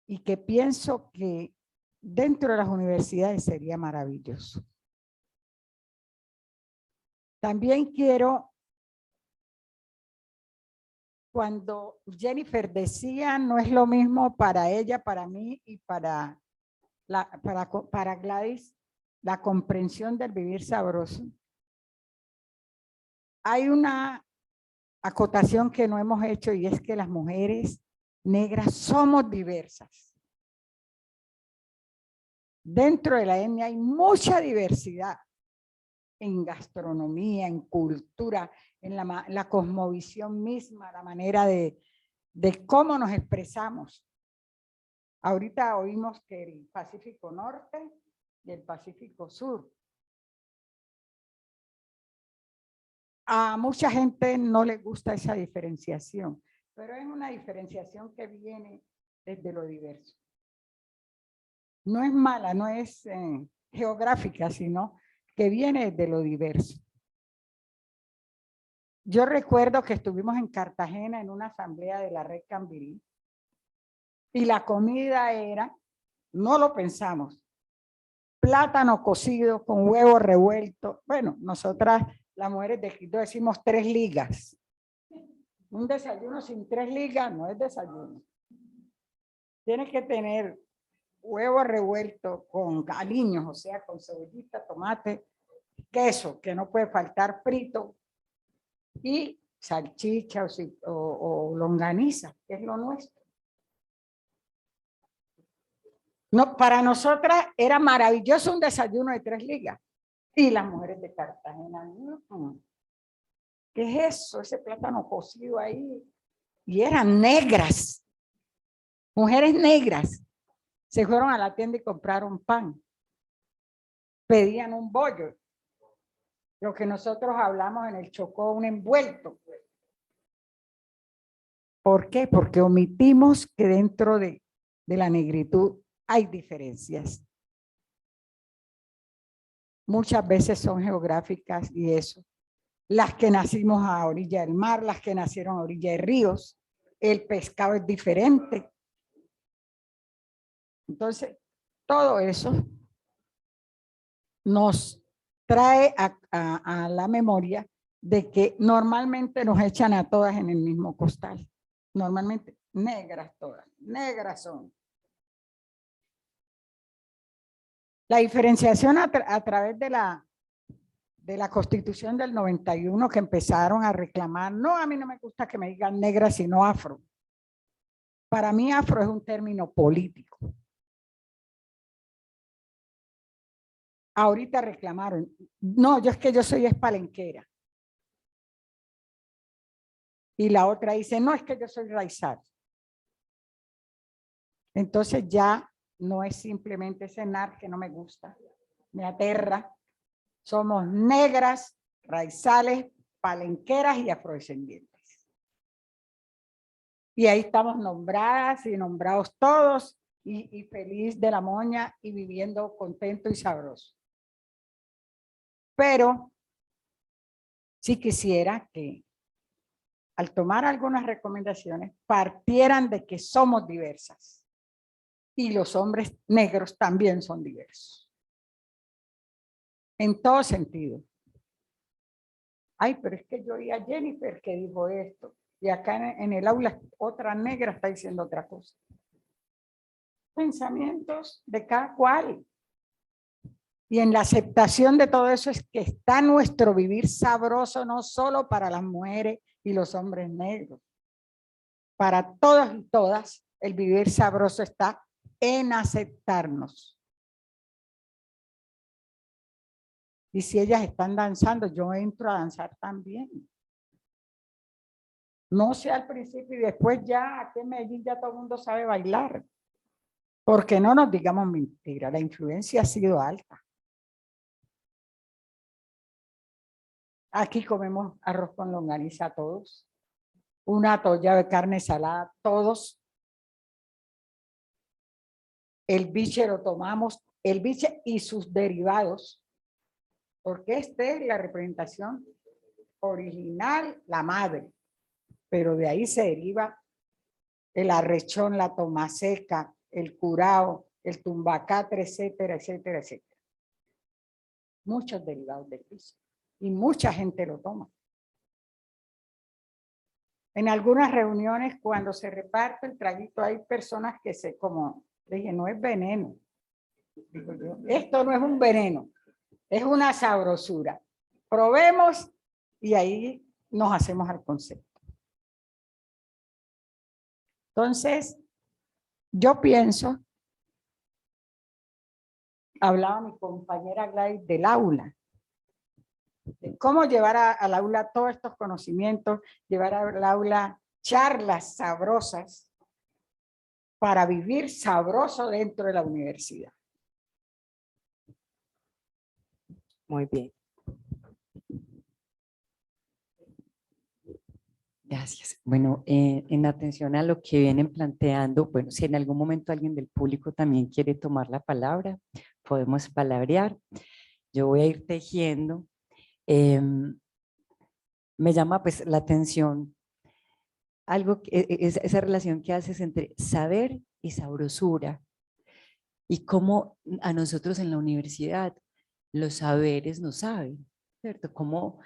y que pienso que dentro de las universidades sería maravilloso. También quiero, cuando Jennifer decía, no es lo mismo para ella, para mí y para Gladys, la comprensión del vivir sabroso. Hay una acotación que no hemos hecho y es que las mujeres negras somos diversas. Dentro de la etnia hay mucha diversidad en gastronomía, en cultura, en la cosmovisión misma, la manera de cómo nos expresamos. Ahorita oímos que el Pacífico Norte y el Pacífico Sur. A mucha gente no le gusta esa diferenciación, pero es una diferenciación que viene desde lo diverso. No es mala, no es geográfica, sino que viene de lo diverso. Yo recuerdo que estuvimos en Cartagena en una asamblea de la Red Cambirí y la comida era, no lo pensamos, plátano cocido con huevo revuelto. Bueno, nosotras, las mujeres de Quito, decimos 3 ligas. Un desayuno sin 3 ligas no es desayuno. Tienes que tener huevo revuelto con aliños, o sea, con cebollita, tomate, queso, que no puede faltar, frito, y salchicha o longaniza, que es lo nuestro. No, para nosotras era maravilloso un desayuno de 3 ligas. Y las mujeres de Cartagena, ¿qué es eso? Ese plátano cocido ahí. Y eran negras. Mujeres negras. Se fueron a la tienda y compraron pan. Pedían un bollo. Lo que nosotros hablamos en el Chocó, un envuelto. ¿Por qué? Porque omitimos que dentro de la negritud hay diferencias. Muchas veces son geográficas y eso. Las que nacimos a orilla del mar, las que nacieron a orilla de ríos, el pescado es diferente. Entonces, todo eso nos trae a la memoria de que normalmente nos echan a todas en el mismo costal. Normalmente negras todas, negras son. La diferenciación a través de la Constitución del 91 que empezaron a reclamar, no, a mí no me gusta que me digan negra, sino afro. Para mí afro es un término político. Ahorita reclamaron, no, yo es que yo soy palenquera. Y la otra dice, no, es que yo soy raizal. Entonces ya no es simplemente cenar que no me gusta, me aterra. Somos negras, raizales, palenqueras y afrodescendientes. Y ahí estamos nombradas y nombrados todos y feliz de la moña y viviendo contento y sabroso. Pero sí quisiera que al tomar algunas recomendaciones partieran de que somos diversas y los hombres negros también son diversos. En todo sentido. Ay, pero es que yo oí a Jennifer que dijo esto y acá en el aula otra negra está diciendo otra cosa. Pensamientos de cada cual. Y en la aceptación de todo eso es que está nuestro vivir sabroso, no solo para las mujeres y los hombres negros. Para todos y todas, el vivir sabroso está en aceptarnos. Y si ellas están danzando, yo entro a danzar también. No sé al principio y después ya, aquí en Medellín ya todo el mundo sabe bailar. Porque no nos digamos mentira, la influencia ha sido alta. Aquí comemos arroz con longaniza todos, una toalla de carne salada todos. El biche lo tomamos, el biche y sus derivados, porque esta es la representación original, la madre, pero de ahí se deriva el arrechón, la tomaseca, el curao, el tumbacatre, etcétera, etcétera, etcétera. Muchos derivados del biche y mucha gente lo toma. En algunas reuniones, cuando se reparte el traguito, hay personas que como dije, no es veneno. Digo yo, esto no es un veneno, es una sabrosura. Probemos y ahí nos hacemos al concepto. Entonces, yo pienso, hablaba mi compañera Gladys del aula, de cómo llevar al aula todos estos conocimientos, llevar al aula charlas sabrosas para vivir sabroso dentro de la universidad. Muy bien. Gracias. Bueno, en atención a lo que vienen planteando, bueno, si en algún momento alguien del público también quiere tomar la palabra, podemos palabrear. Yo voy a ir tejiendo. Me llama pues la atención algo, esa relación que haces entre saber y sabrosura y cómo a nosotros en la universidad los saberes nos saben, ¿cierto? Cómo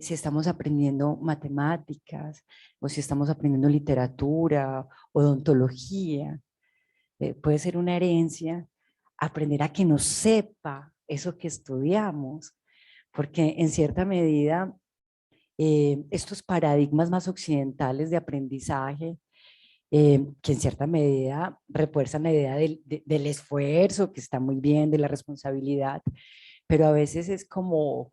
si estamos aprendiendo matemáticas o si estamos aprendiendo literatura, odontología. Puede ser una herencia aprender a que nos sepa eso que estudiamos, porque en cierta medida estos paradigmas más occidentales de aprendizaje, que en cierta medida refuerzan la idea del esfuerzo, que está muy bien, de la responsabilidad, pero a veces es como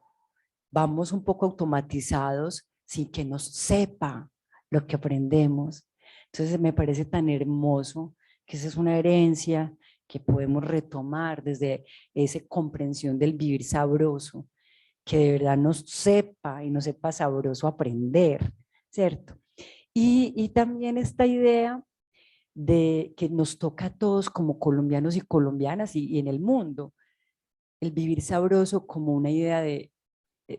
vamos un poco automatizados sin que nos sepa lo que aprendemos. Entonces me parece tan hermoso que esa es una herencia que podemos retomar desde esa comprensión del vivir sabroso, que de verdad nos sepa y nos sepa sabroso aprender, ¿cierto? Y también esta idea de que nos toca a todos como colombianos y colombianas y en el mundo, el vivir sabroso como una idea de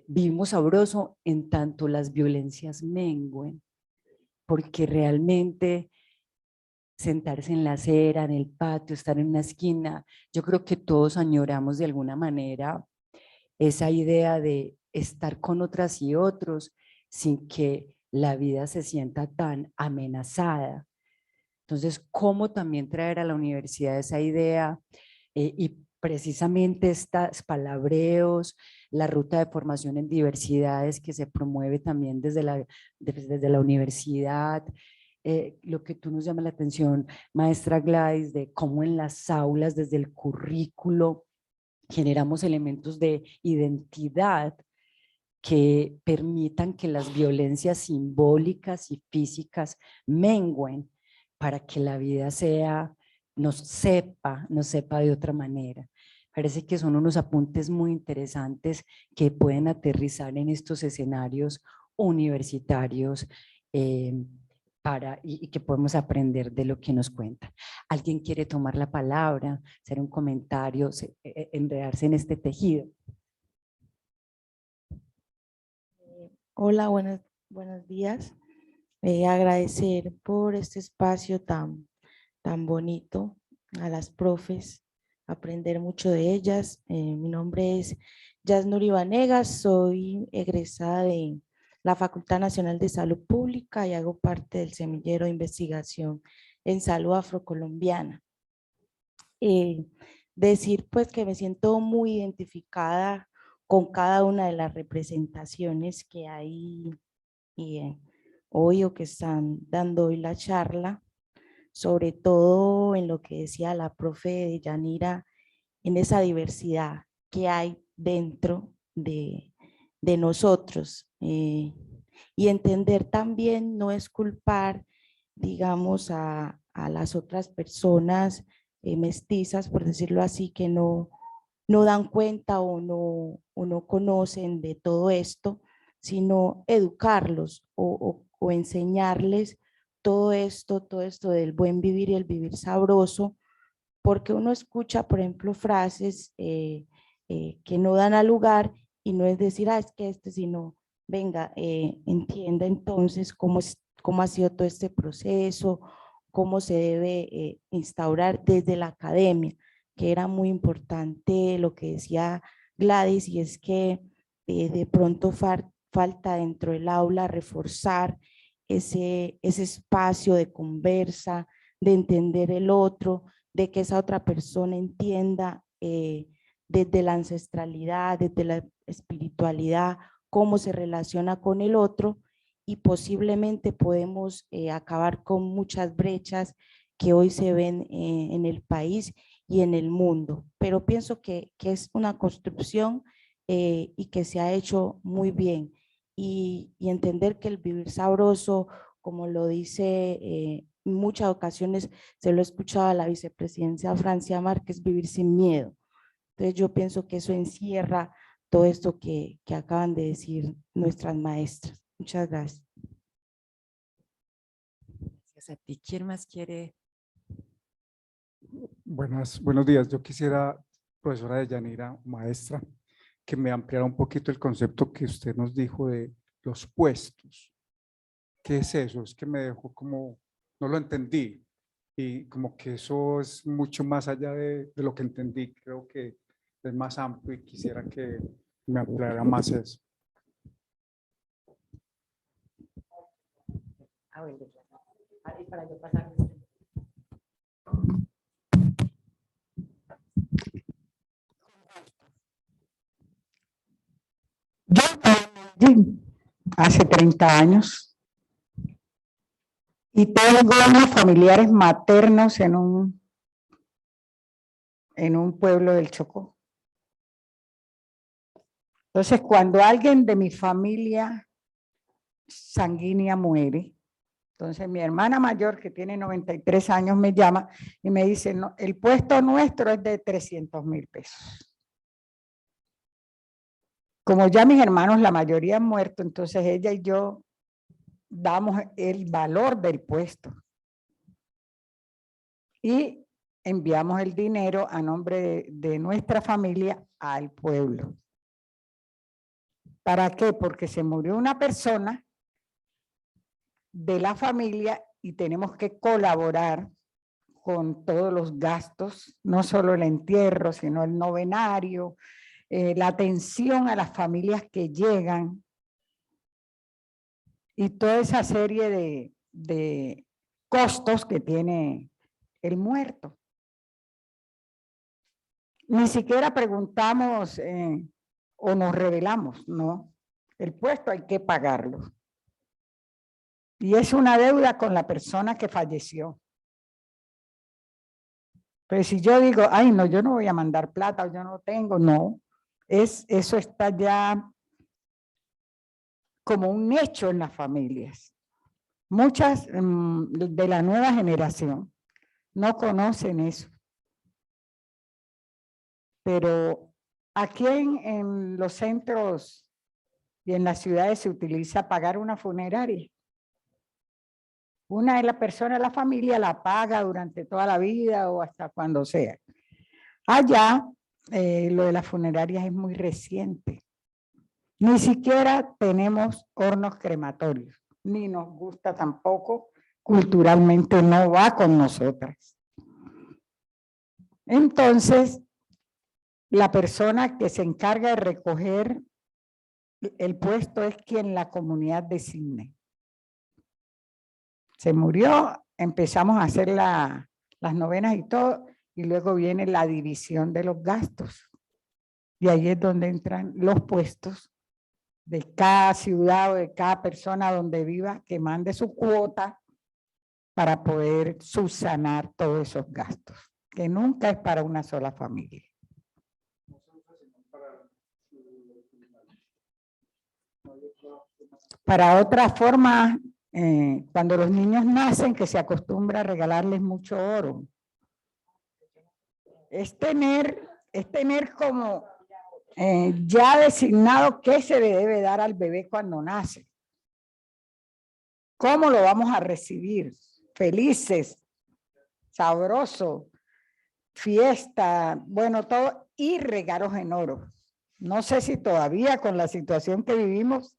vivimos sabroso en tanto las violencias mengüen, porque realmente sentarse en la acera, en el patio, estar en una esquina, yo creo que todos añoramos de alguna manera esa idea de estar con otras y otros sin que la vida se sienta tan amenazada. Entonces, ¿cómo también traer a la universidad esa idea y precisamente estos palabreos, la ruta de formación en diversidades que se promueve también desde la universidad, lo que tú nos llama la atención, maestra Gladys, de cómo en las aulas, desde el currículo, generamos elementos de identidad que permitan que las violencias simbólicas y físicas mengüen para que la vida nos sepa de otra manera. Parece que son unos apuntes muy interesantes que pueden aterrizar en estos escenarios universitarios y que podemos aprender de lo que nos cuentan. ¿Alguien quiere tomar la palabra, hacer un comentario, enredarse en este tejido? Hola, buenos días. Agradecer por este espacio tan bonito a las profes, aprender mucho de ellas. Mi nombre es Yasnuri Vanegas, soy egresada de la Facultad Nacional de Salud Pública y hago parte del semillero de investigación en salud afrocolombiana. Decir pues que me siento muy identificada con cada una de las representaciones que hay hoy o que están dando hoy la charla, sobre todo en lo que decía la profe Yanira, en esa diversidad que hay dentro de nosotros. Y entender también no es culpar, digamos, a las otras personas mestizas, por decirlo así, que no dan cuenta o no conocen de todo esto, sino educarlos o enseñarles todo esto del buen vivir y el vivir sabroso, porque uno escucha, por ejemplo, frases que no dan al lugar y no es decir, es que sino, venga, entienda entonces cómo ha sido todo este proceso, cómo se debe instaurar desde la academia, que era muy importante lo que decía Gladys, y es que de pronto falta dentro del aula reforzar ese espacio de conversa, de entender el otro, de que esa otra persona entienda desde la ancestralidad, desde la espiritualidad, cómo se relaciona con el otro, y posiblemente podemos acabar con muchas brechas que hoy se ven en el país y en el mundo. Pero pienso que es una construcción y que se ha hecho muy bien. Y entender que el vivir sabroso, como lo dice en muchas ocasiones, se lo he escuchado a la vicepresidencia Francia Márquez, vivir sin miedo. Entonces yo pienso que eso encierra todo esto que acaban de decir nuestras maestras. Muchas gracias. Gracias a ti. ¿Quién más quiere? Buenos días. Yo quisiera, profesora Deyanira, maestra, que me ampliara un poquito el concepto que usted nos dijo de los puestos. ¿Qué es eso? Es que me dejó como, no lo entendí, y como que eso es mucho más allá de lo que entendí. Creo que es más amplio y quisiera que me ampliara más eso. Para yo pasar. Yo viví hace 30 años y tengo unos familiares maternos en un pueblo del Chocó. Entonces, cuando alguien de mi familia sanguínea muere, entonces mi hermana mayor, que tiene 93 años, me llama y me dice, no, el puesto nuestro es de 300.000 pesos. Como ya mis hermanos, la mayoría han muerto, entonces ella y yo damos el valor del puesto. Y enviamos el dinero a nombre de nuestra familia al pueblo. ¿Para qué? Porque se murió una persona de la familia y tenemos que colaborar con todos los gastos, no solo el entierro, sino el novenario, la atención a las familias que llegan y toda esa serie de costos que tiene el muerto. Ni siquiera preguntamos o nos revelamos, no. El puesto hay que pagarlo. Y es una deuda con la persona que falleció. Pero si yo digo, ay no, yo no voy a mandar plata o yo no tengo, no. Eso está ya como un hecho en las familias. Muchas de la nueva generación no conocen eso. Pero aquí en los centros y en las ciudades se utiliza pagar una funeraria. Una de las personas de la familia la paga durante toda la vida o hasta cuando sea. Allá lo de las funerarias es muy reciente. Ni siquiera tenemos hornos crematorios, ni nos gusta tampoco, culturalmente no va con nosotras. Entonces, la persona que se encarga de recoger el puesto es quien la comunidad designe. Se murió, empezamos a hacer las novenas y todo, y luego viene la división de los gastos. Y ahí es donde entran los puestos de cada ciudad o de cada persona donde viva, que mande su cuota para poder subsanar todos esos gastos, que nunca es para una sola familia. Para otra forma, cuando los niños nacen, que se acostumbra a regalarles mucho oro. Es tener como ya designado qué se le debe dar al bebé cuando nace. ¿Cómo lo vamos a recibir? Felices, sabroso, fiesta, bueno, todo, y regalos en oro. No sé si todavía con la situación que vivimos,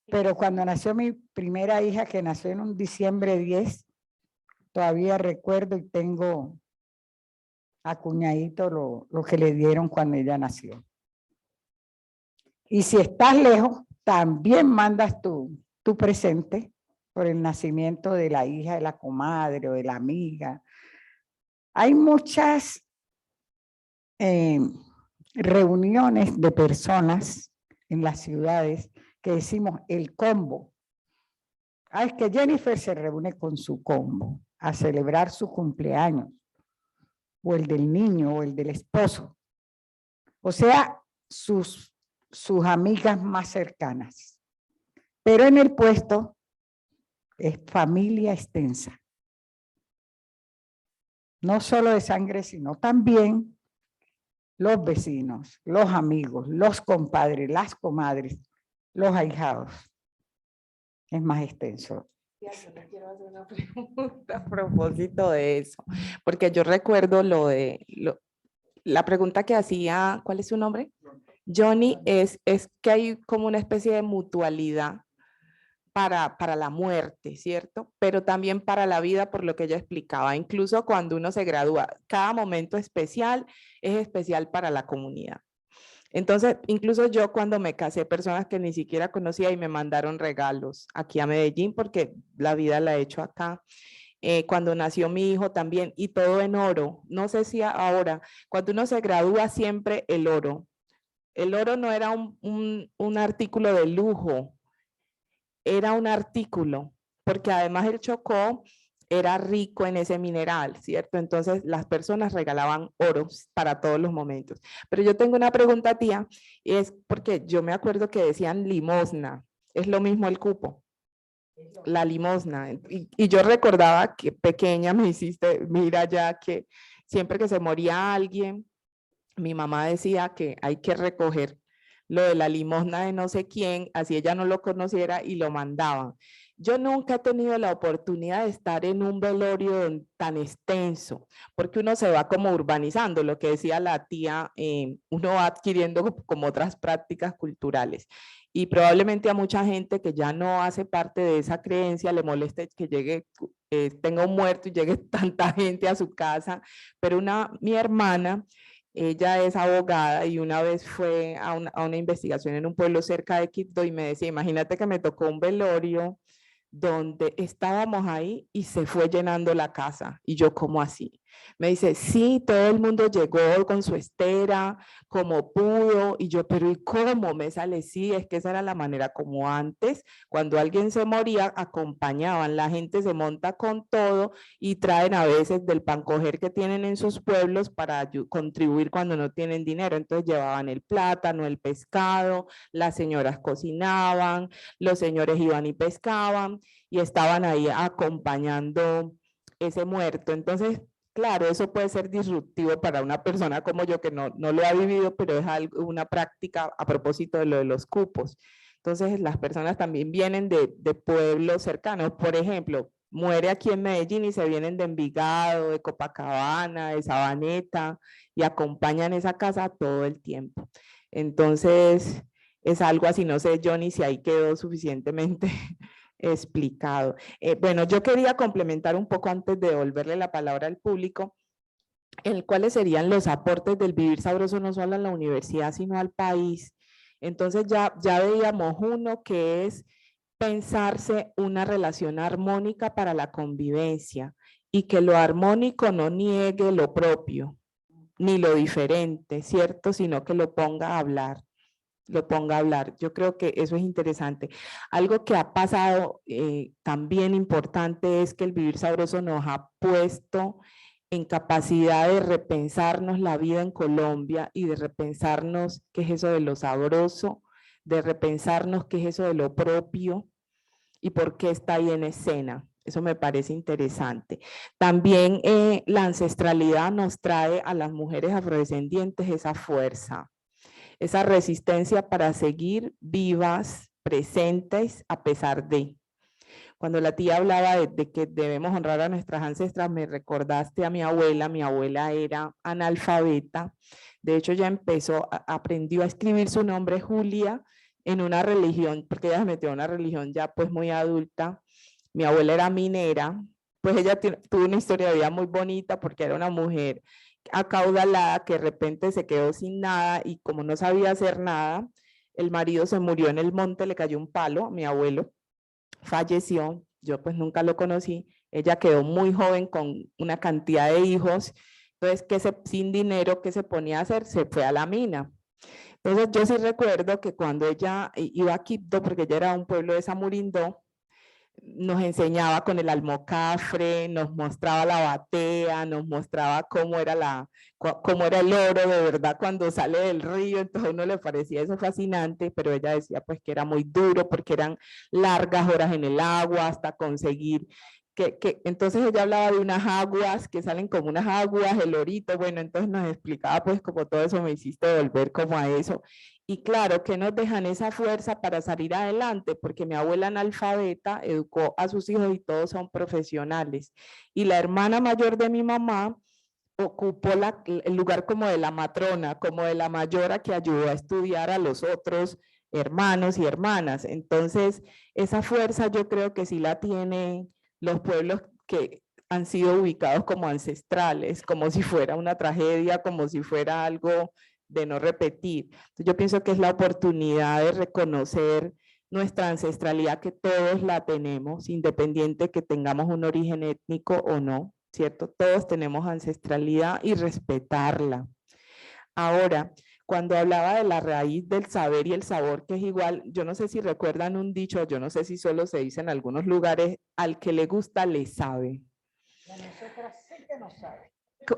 pero cuando nació mi primera hija, que nació en un diciembre 10, todavía recuerdo y tengo acuñadito lo que le dieron cuando ella nació. Y si estás lejos, también mandas tu presente por el nacimiento de la hija de la comadre o de la amiga. Hay muchas reuniones de personas en las ciudades que decimos el combo. Es que Jennifer se reúne con su combo a celebrar su cumpleaños, o el del niño, o el del esposo. O sea, sus amigas más cercanas. Pero en el puesto es familia extensa. No solo de sangre, sino también los vecinos, los amigos, los compadres, las comadres, los ahijados. Es más extenso. Yo le quiero hacer una pregunta a propósito de eso, porque yo recuerdo la pregunta que hacía, ¿cuál es su nombre? Johnny, es que hay como una especie de mutualidad para la muerte, ¿cierto? Pero también para la vida, por lo que ella explicaba, incluso cuando uno se gradúa, cada momento especial es especial para la comunidad. Entonces, incluso yo cuando me casé, personas que ni siquiera conocía y me mandaron regalos aquí a Medellín porque la vida la he hecho acá. Cuando nació mi hijo también, y todo en oro. No sé si ahora, cuando uno se gradúa, siempre el oro. El oro no era un artículo de lujo, era un artículo, porque además el Chocó era rico en ese mineral, ¿cierto? Entonces las personas regalaban oro para todos los momentos. Pero yo tengo una pregunta, tía, y es porque yo me acuerdo que decían limosna, es lo mismo el cupo. La limosna. Y yo recordaba que pequeña me hiciste, mira ya que siempre que se moría alguien, mi mamá decía que hay que recoger lo de la limosna de no sé quién, así ella no lo conociera y lo mandaban. Yo nunca he tenido la oportunidad de estar en un velorio tan extenso, porque uno se va como urbanizando, lo que decía la tía, uno va adquiriendo como otras prácticas culturales. Y probablemente a mucha gente que ya no hace parte de esa creencia le moleste que llegue, tenga un muerto y llegue tanta gente a su casa, pero mi hermana, ella es abogada y una vez fue a una investigación en un pueblo cerca de Quibdó y me decía, imagínate que me tocó un velorio donde estábamos ahí y se fue llenando la casa. Y yo, ¿cómo así? Me dice, sí, todo el mundo llegó con su estera, como pudo. Y yo, pero ¿y cómo? Me sale, sí, es que esa era la manera como antes, cuando alguien se moría, acompañaban. La gente se monta con todo y traen a veces del pan coger que tienen en sus pueblos para contribuir cuando no tienen dinero. Entonces llevaban el plátano, el pescado, las señoras cocinaban, los señores iban y pescaban y estaban ahí acompañando ese muerto. Entonces, claro, eso puede ser disruptivo para una persona como yo que no lo ha vivido, pero es una práctica a propósito de lo de los cupos. Entonces, las personas también vienen de pueblos cercanos. Por ejemplo, muere aquí en Medellín y se vienen de Envigado, de Copacabana, de Sabaneta y acompañan esa casa todo el tiempo. Entonces, es algo así, no sé, Johnny, si ahí quedó suficientemente explicado. Bueno, yo quería complementar un poco antes de devolverle la palabra al público, cuáles serían los aportes del vivir sabroso no solo a la universidad, sino al país. Entonces ya veíamos uno que es pensarse una relación armónica para la convivencia y que lo armónico no niegue lo propio, ni lo diferente, ¿cierto? Sino que lo ponga a hablar. Yo creo que eso es interesante. Algo que ha pasado también importante es que el vivir sabroso nos ha puesto en capacidad de repensarnos la vida en Colombia y de repensarnos qué es eso de lo sabroso, de repensarnos qué es eso de lo propio y por qué está ahí en escena. Eso me parece interesante. También la ancestralidad nos trae a las mujeres afrodescendientes esa fuerza, esa resistencia para seguir vivas, presentes, a pesar de. Cuando la tía hablaba de que debemos honrar a nuestras ancestras, me recordaste a mi abuela era analfabeta, de hecho ya aprendió a escribir su nombre Julia en una religión, porque ella se metió a una religión ya pues muy adulta. Mi abuela era minera, pues ella tuvo una historia de vida muy bonita porque era una mujer acaudalada que de repente se quedó sin nada y como no sabía hacer nada, el marido se murió en el monte, le cayó un palo, mi abuelo falleció, yo pues nunca lo conocí, ella quedó muy joven con una cantidad de hijos, entonces sin dinero, ¿qué se ponía a hacer? Se fue a la mina. Entonces yo sí recuerdo que cuando ella iba a Quibdó, porque ella era un pueblo de Samurindó, nos enseñaba con el almocafre, nos mostraba la batea, nos mostraba cómo era el oro de verdad cuando sale del río, entonces a uno le parecía eso fascinante, pero ella decía pues que era muy duro porque eran largas horas en el agua hasta conseguir entonces ella hablaba de unas aguas que salen como unas aguas, el orito, bueno, entonces nos explicaba pues como todo eso, me hiciste volver como a eso. Y claro, que nos dejan esa fuerza para salir adelante, porque mi abuela analfabeta educó a sus hijos y todos son profesionales. Y la hermana mayor de mi mamá ocupó el lugar como de la matrona, como de la mayora que ayudó a estudiar a los otros hermanos y hermanas. Entonces, esa fuerza yo creo que sí la tienen los pueblos que han sido ubicados como ancestrales, como si fuera una tragedia, como si fuera algo de no repetir. Entonces, yo pienso que es la oportunidad de reconocer nuestra ancestralidad, que todos la tenemos, independiente que tengamos un origen étnico o no, ¿cierto? Todos tenemos ancestralidad y respetarla. Ahora, cuando hablaba de la raíz del saber y el sabor, que es igual, yo no sé si recuerdan un dicho, yo no sé si solo se dice en algunos lugares, al que le gusta le sabe. A nosotras sí que nos sabe.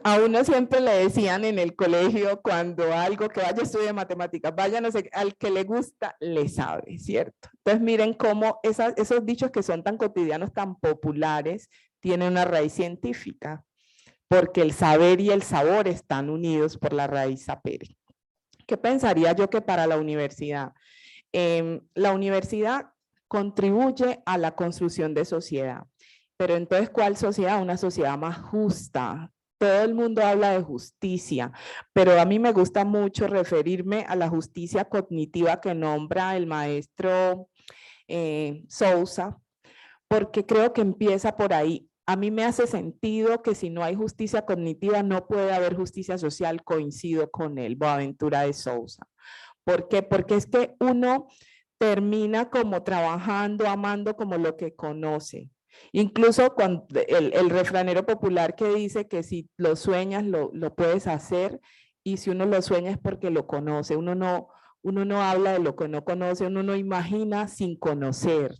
A uno siempre le decían en el colegio cuando algo que vaya a estudiar matemáticas, vaya no sé, al que le gusta le sabe, ¿cierto? Entonces miren cómo esos dichos que son tan cotidianos, tan populares, tienen una raíz científica, porque el saber y el sabor están unidos por la raíz sapere. ¿Qué pensaría yo que para la universidad? La universidad contribuye a la construcción de sociedad, pero entonces, ¿cuál sociedad? Una sociedad más justa. Todo el mundo habla de justicia, pero a mí me gusta mucho referirme a la justicia cognitiva que nombra el maestro Sousa, porque creo que empieza por ahí. A mí me hace sentido que si no hay justicia cognitiva, no puede haber justicia social, coincido con él, Boaventura de Sousa. ¿Por qué? Porque es que uno termina como trabajando, amando como lo que conoce. Incluso cuando el refranero popular que dice que si lo sueñas, lo puedes hacer, y si uno lo sueña es porque lo conoce. Uno no habla de lo que no conoce, uno no imagina sin conocer.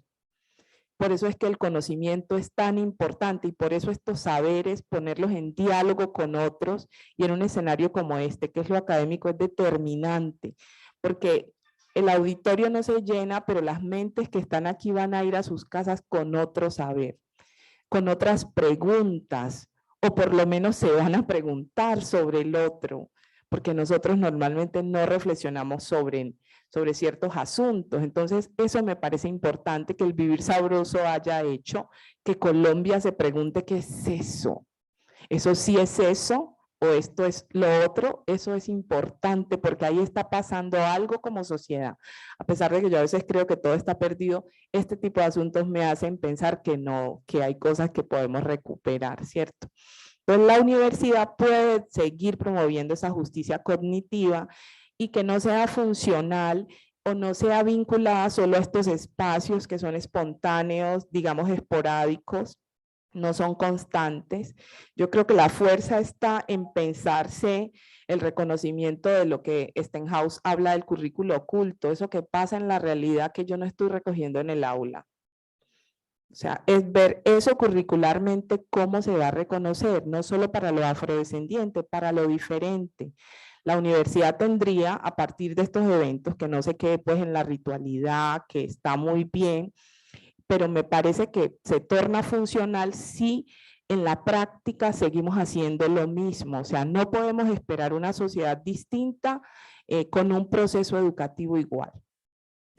Por eso es que el conocimiento es tan importante y por eso estos saberes, ponerlos en diálogo con otros y en un escenario como este, que es lo académico, es determinante, porque el auditorio no se llena, pero las mentes que están aquí van a ir a sus casas con otro saber, con otras preguntas, o por lo menos se van a preguntar sobre el otro, porque nosotros normalmente no reflexionamos sobre ciertos asuntos. Entonces, eso me parece importante que el Vivir Sabroso haya hecho que Colombia se pregunte qué es eso. ¿Eso sí es eso? ¿O esto es lo otro? Eso es importante porque ahí está pasando algo como sociedad. A pesar de que yo a veces creo que todo está perdido, este tipo de asuntos me hacen pensar que no, que hay cosas que podemos recuperar, ¿cierto? Entonces, la universidad puede seguir promoviendo esa justicia cognitiva y que no sea funcional o no sea vinculada solo a estos espacios que son espontáneos, digamos esporádicos, no son constantes. Yo creo que la fuerza está en pensarse el reconocimiento de lo que Stenhouse habla del currículo oculto, eso que pasa en la realidad que yo no estoy recogiendo en el aula. O sea, es ver eso curricularmente, cómo se va a reconocer, no solo para lo afrodescendiente, para lo diferente. La universidad tendría, a partir de estos eventos, que no se quede pues en la ritualidad, que está muy bien, pero me parece que se torna funcional si en la práctica seguimos haciendo lo mismo. O sea, no podemos esperar una sociedad distinta con un proceso educativo igual.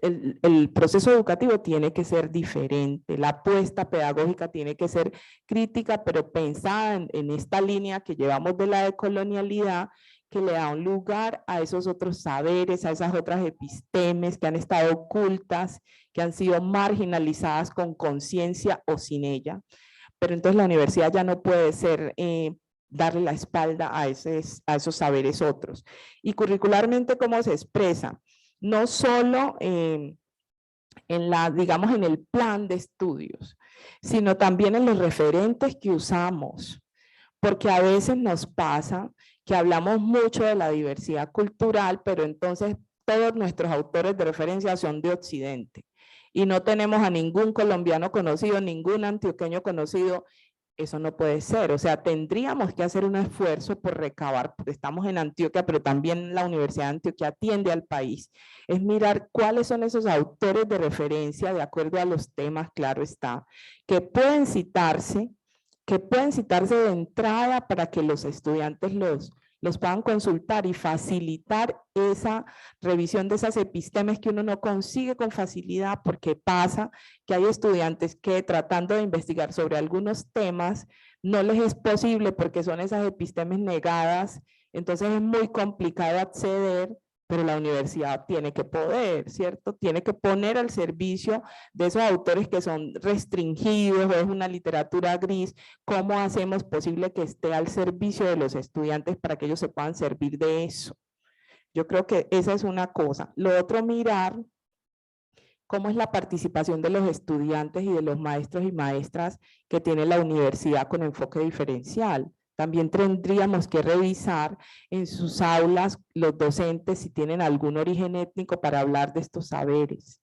El proceso educativo tiene que ser diferente, la apuesta pedagógica tiene que ser crítica, pero pensada en esta línea que llevamos de la decolonialidad, que le da un lugar a esos otros saberes, a esas otras epistemes que han estado ocultas, que han sido marginalizadas con conciencia o sin ella. Pero entonces la universidad ya no puede ser darle la espalda a esos saberes otros. Y curricularmente, ¿cómo se expresa? No solo digamos, en el plan de estudios, sino también en los referentes que usamos, porque a veces nos pasa que hablamos mucho de la diversidad cultural, pero entonces todos nuestros autores de referencia son de Occidente, y no tenemos a ningún colombiano conocido, ningún antioqueño conocido. Eso no puede ser, o sea, tendríamos que hacer un esfuerzo por recabar, porque estamos en Antioquia, pero también la Universidad de Antioquia atiende al país, es mirar cuáles son esos autores de referencia de acuerdo a los temas, claro está, que pueden citarse de entrada para que los estudiantes los puedan consultar y facilitar esa revisión de esas epistemes que uno no consigue con facilidad, porque pasa que hay estudiantes que tratando de investigar sobre algunos temas no les es posible porque son esas epistemes negadas, entonces es muy complicado acceder, pero la universidad tiene que poder, ¿cierto? Tiene que poner al servicio de esos autores que son restringidos, o es una literatura gris. ¿Cómo hacemos posible que esté al servicio de los estudiantes para que ellos se puedan servir de eso? Yo creo que esa es una cosa. Lo otro, mirar cómo es la participación de los estudiantes y de los maestros y maestras que tiene la universidad con enfoque diferencial. También tendríamos que revisar en sus aulas los docentes si tienen algún origen étnico para hablar de estos saberes.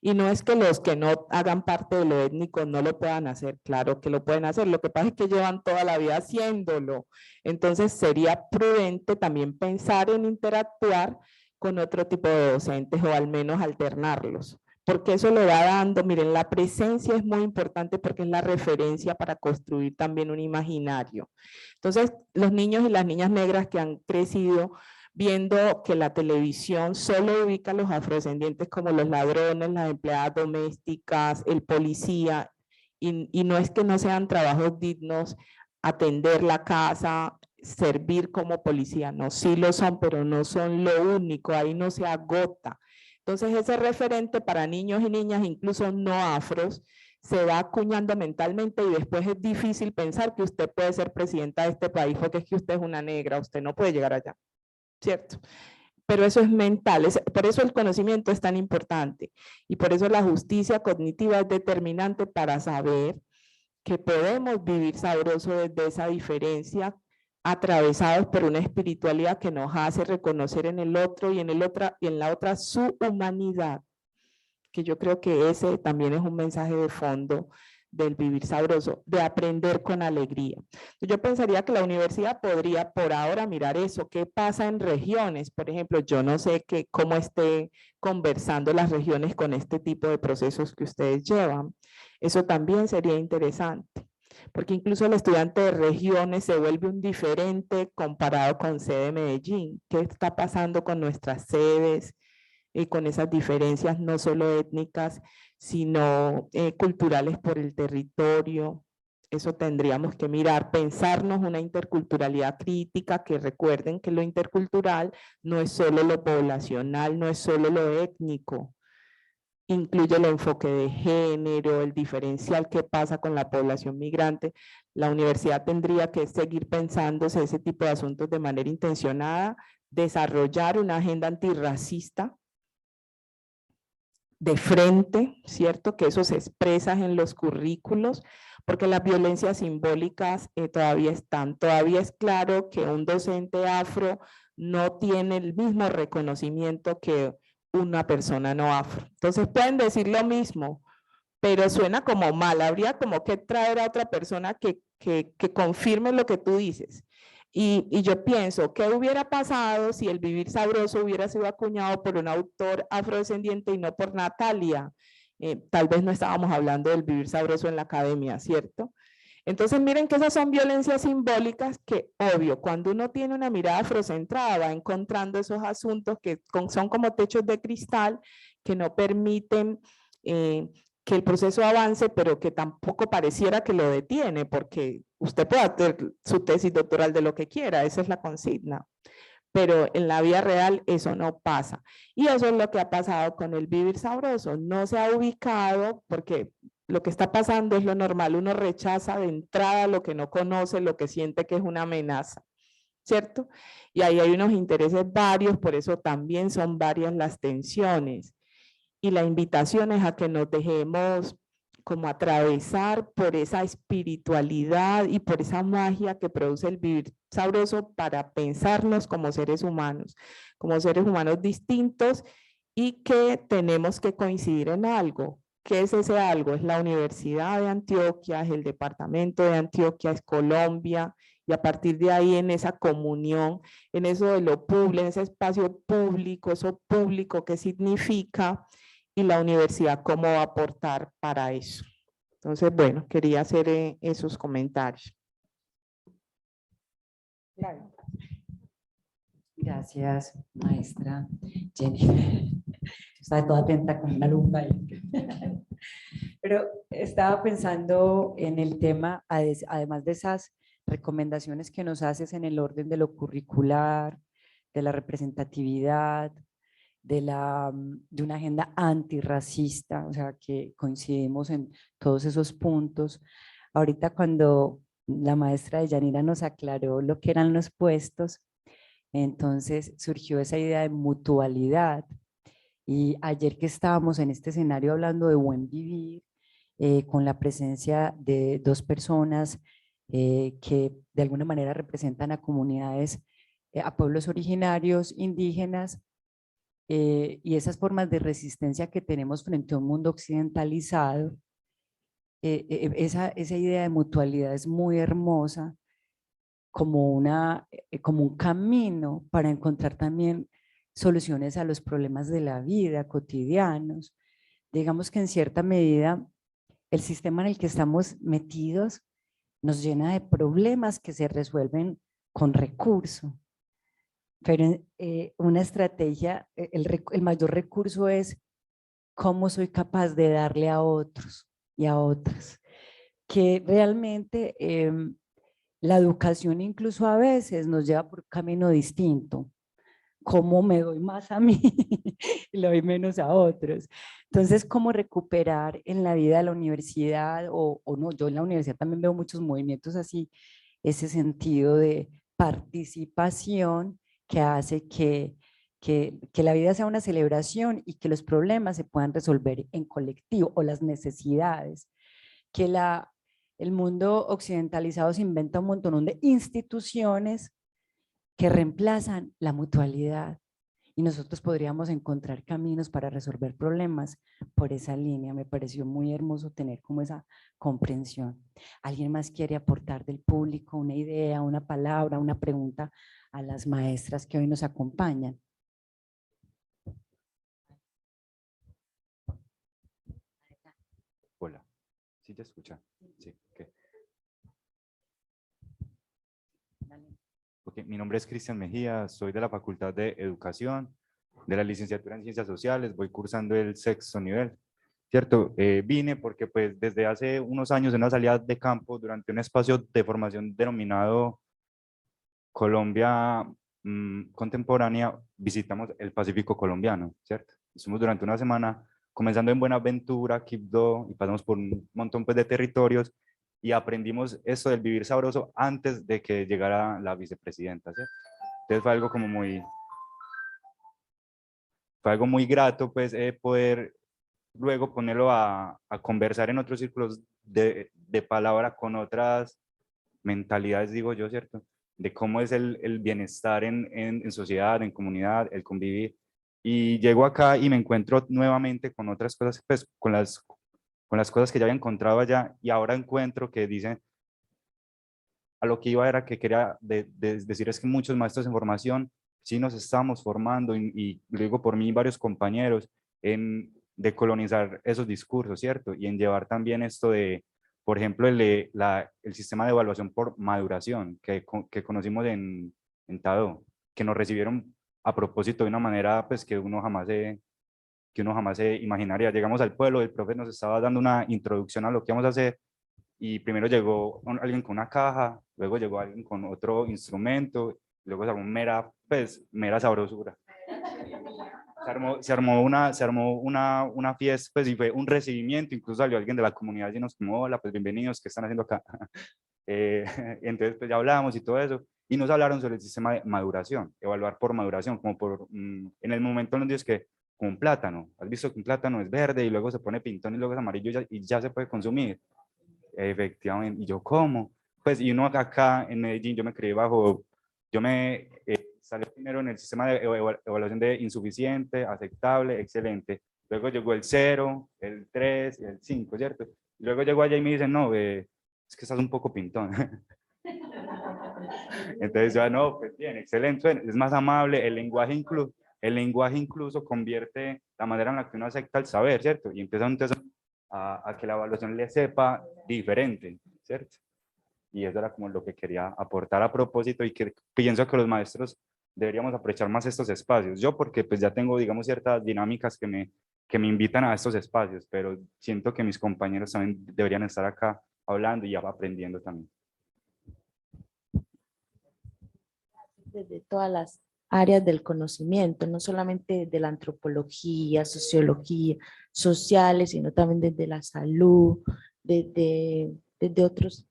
Y no es que los que no hagan parte de lo étnico no lo puedan hacer, claro que lo pueden hacer, lo que pasa es que llevan toda la vida haciéndolo. Entonces sería prudente también pensar en interactuar con otro tipo de docentes o al menos alternarlos, porque eso le va dando, miren, la presencia es muy importante porque es la referencia para construir también un imaginario. Entonces, los niños y las niñas negras que han crecido viendo que la televisión solo ubica a los afrodescendientes como los ladrones, las empleadas domésticas, el policía, y no es que no sean trabajos dignos, atender la casa, servir como policía, no, sí lo son, pero no son lo único, ahí no se agota. Entonces ese referente para niños y niñas, incluso no afros, se va acuñando mentalmente y después es difícil pensar que usted puede ser presidenta de este país porque es que usted es una negra, usted no puede llegar allá, ¿cierto? Pero eso es mental, por eso el conocimiento es tan importante y por eso la justicia cognitiva es determinante para saber que podemos vivir sabroso desde esa diferencia, atravesados por una espiritualidad que nos hace reconocer en el otro y en la otra su humanidad, que yo creo que ese también es un mensaje de fondo del vivir sabroso, de aprender con alegría. Yo pensaría que la universidad podría por ahora mirar eso, qué pasa en regiones, por ejemplo, yo no sé cómo esté conversando las regiones con este tipo de procesos que ustedes llevan, eso también sería interesante, porque incluso el estudiante de regiones se vuelve un diferente comparado con sede de Medellín. ¿Qué está pasando con nuestras sedes y con esas diferencias no solo étnicas, sino culturales por el territorio? Eso tendríamos que mirar, pensarnos una interculturalidad crítica, que recuerden que lo intercultural no es solo lo poblacional, no es solo lo étnico, incluye el enfoque de género, el diferencial que pasa con la población migrante. La universidad tendría que seguir pensándose ese tipo de asuntos de manera intencionada, desarrollar una agenda antirracista de frente, ¿cierto? Que eso se expresa en los currículos, porque las violencias simbólicas todavía están. Todavía es claro que un docente afro no tiene el mismo reconocimiento que una persona no afro. Entonces pueden decir lo mismo, pero suena como mal. Habría como que traer a otra persona que confirme lo que tú dices. Y yo pienso, ¿qué hubiera pasado si el vivir sabroso hubiera sido acuñado por un autor afrodescendiente y no por Natalia? Tal vez no estábamos hablando del vivir sabroso en la academia, ¿cierto? Entonces miren que esas son violencias simbólicas que, obvio, cuando uno tiene una mirada afrocentrada va encontrando esos asuntos que son como techos de cristal que no permiten que el proceso avance, pero que tampoco pareciera que lo detiene, porque usted puede hacer su tesis doctoral de lo que quiera, esa es la consigna. Pero en la vida real eso no pasa. Y eso es lo que ha pasado con el vivir sabroso. No se ha ubicado porque lo que está pasando es lo normal. Uno rechaza de entrada lo que no conoce, lo que siente que es una amenaza, ¿cierto? Y ahí hay unos intereses varios, por eso también son varias las tensiones. Y la invitación es a que nos dejemos como atravesar por esa espiritualidad y por esa magia que produce el vivir sabroso para pensarnos como seres humanos distintos y que tenemos que coincidir en algo. ¿Qué es ese algo? Es la Universidad de Antioquia, es el Departamento de Antioquia, es Colombia, y a partir de ahí en esa comunión, en eso de lo público, en ese espacio público, eso público que significa, y la universidad cómo va a aportar para eso. Entonces, bueno, quería hacer esos comentarios. Claro. Gracias, maestra Jenny. Estaba toda atenta con una lupa ahí. Pero estaba pensando en el tema, además de esas recomendaciones que nos haces en el orden de lo curricular, de la representatividad, de una agenda antirracista, o sea, que coincidimos en todos esos puntos. Ahorita cuando la maestra de Yanira nos aclaró lo que eran los puestos, Entonces surgió esa idea de mutualidad. Y ayer que estábamos en este escenario hablando de buen vivir, con la presencia de dos personas que de alguna manera representan a comunidades, a pueblos originarios, indígenas, y esas formas de resistencia que tenemos frente a un mundo occidentalizado, esa idea de mutualidad es muy hermosa como un camino para encontrar también soluciones a los problemas de la vida cotidianos. Digamos que en cierta medida el sistema en el que estamos metidos nos llena de problemas que se resuelven con recursos. Pero una estrategia, el mayor recurso es cómo soy capaz de darle a otros y a otras. Que realmente la educación incluso a veces nos lleva por un camino distinto. Cómo me doy más a mí y le doy menos a otros. Entonces, cómo recuperar en la vida de la universidad, o no, yo en la universidad también veo muchos movimientos así, ese sentido de participación que hace que la vida sea una celebración y que los problemas se puedan resolver en colectivo, o las necesidades, que el mundo occidentalizado se inventa un montón de instituciones que reemplazan la mutualidad, y nosotros podríamos encontrar caminos para resolver problemas por esa línea. Me pareció muy hermoso tener como esa comprensión. ¿Alguien más quiere aportar del público una idea, una palabra, una pregunta a las maestras que hoy nos acompañan? Hola, ¿sí te escucha? Sí, ok. Ok, mi nombre es Cristian Mejía, soy de la Facultad de Educación, de la licenciatura en Ciencias Sociales, voy cursando el 6º nivel, ¿cierto? Vine porque pues desde hace unos años en una salida de campo durante un espacio de formación denominado Colombia Contemporánea, visitamos el Pacífico colombiano, ¿cierto? Estuvimos durante una semana comenzando en Buenaventura, Quibdó, y pasamos por un montón pues, de territorios, y aprendimos esto del vivir sabroso antes de que llegara la vicepresidenta, ¿cierto? Entonces fue algo muy grato pues poder luego ponerlo a conversar en otros círculos de palabra con otras mentalidades, digo yo, ¿cierto? De cómo es el bienestar en sociedad, en comunidad, el convivir. Y llego acá y me encuentro nuevamente con otras cosas, pues con las cosas que ya había encontrado allá, y ahora encuentro que dicen, a lo que iba era que quería decir es que muchos maestros en formación sí nos estamos formando, y lo digo por mí y varios compañeros, en decolonizar esos discursos, ¿cierto? Y en llevar también esto de, por ejemplo, el sistema de evaluación por maduración que conocimos en Tado, que nos recibieron a propósito de una manera pues que uno jamás se imaginaría. Llegamos al pueblo, el profe nos estaba dando una introducción a lo que íbamos a hacer, y primero llegó alguien con una caja, luego llegó alguien con otro instrumento, luego se armó mera sabrosura. Se armó una fiesta, pues, y fue un recibimiento, incluso salió alguien de la comunidad y nos como, hola, pues bienvenidos, ¿qué están haciendo acá? Entonces, pues ya hablamos y todo eso, y nos hablaron sobre el sistema de maduración, evaluar por maduración, como en el momento nos dices que como un plátano, has visto que un plátano es verde y luego se pone pintón y luego es amarillo y ya se puede consumir. Efectivamente, y yo, ¿cómo? Pues, y uno acá en Medellín, yo me crié salí primero en el sistema de evaluación de insuficiente, aceptable, excelente. Luego llegó el 0, el 3 y el 5, ¿cierto? Y luego llegó allá y me dicen, no, es que estás un poco pintón. Entonces yo, no, pues bien, excelente, es más amable, el lenguaje incluso convierte la manera en la que uno acepta el saber, ¿cierto? Y empieza entonces a que la evaluación le sepa diferente, ¿cierto? Y eso era como lo que quería aportar a propósito, y que pienso que los maestros deberíamos aprovechar más estos espacios. Yo porque pues ya tengo, digamos, ciertas dinámicas que me invitan a estos espacios, pero siento que mis compañeros también deberían estar acá hablando y aprendiendo también. Desde todas las áreas del conocimiento, no solamente de la antropología, sociología, sociales, sino también desde la salud, desde otros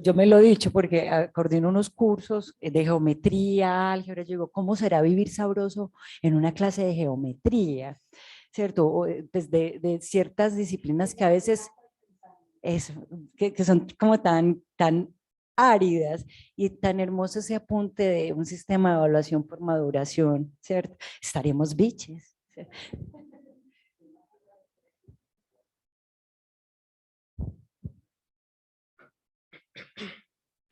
Yo me lo he dicho porque coordino unos cursos de geometría, álgebra. Yo digo, ¿cómo será vivir sabroso en una clase de geometría? ¿Cierto? O, pues de ciertas disciplinas que a veces que son como tan áridas y tan hermoso ese apunte de un sistema de evaluación por maduración, ¿cierto? Estaremos biches. ¿Cierto?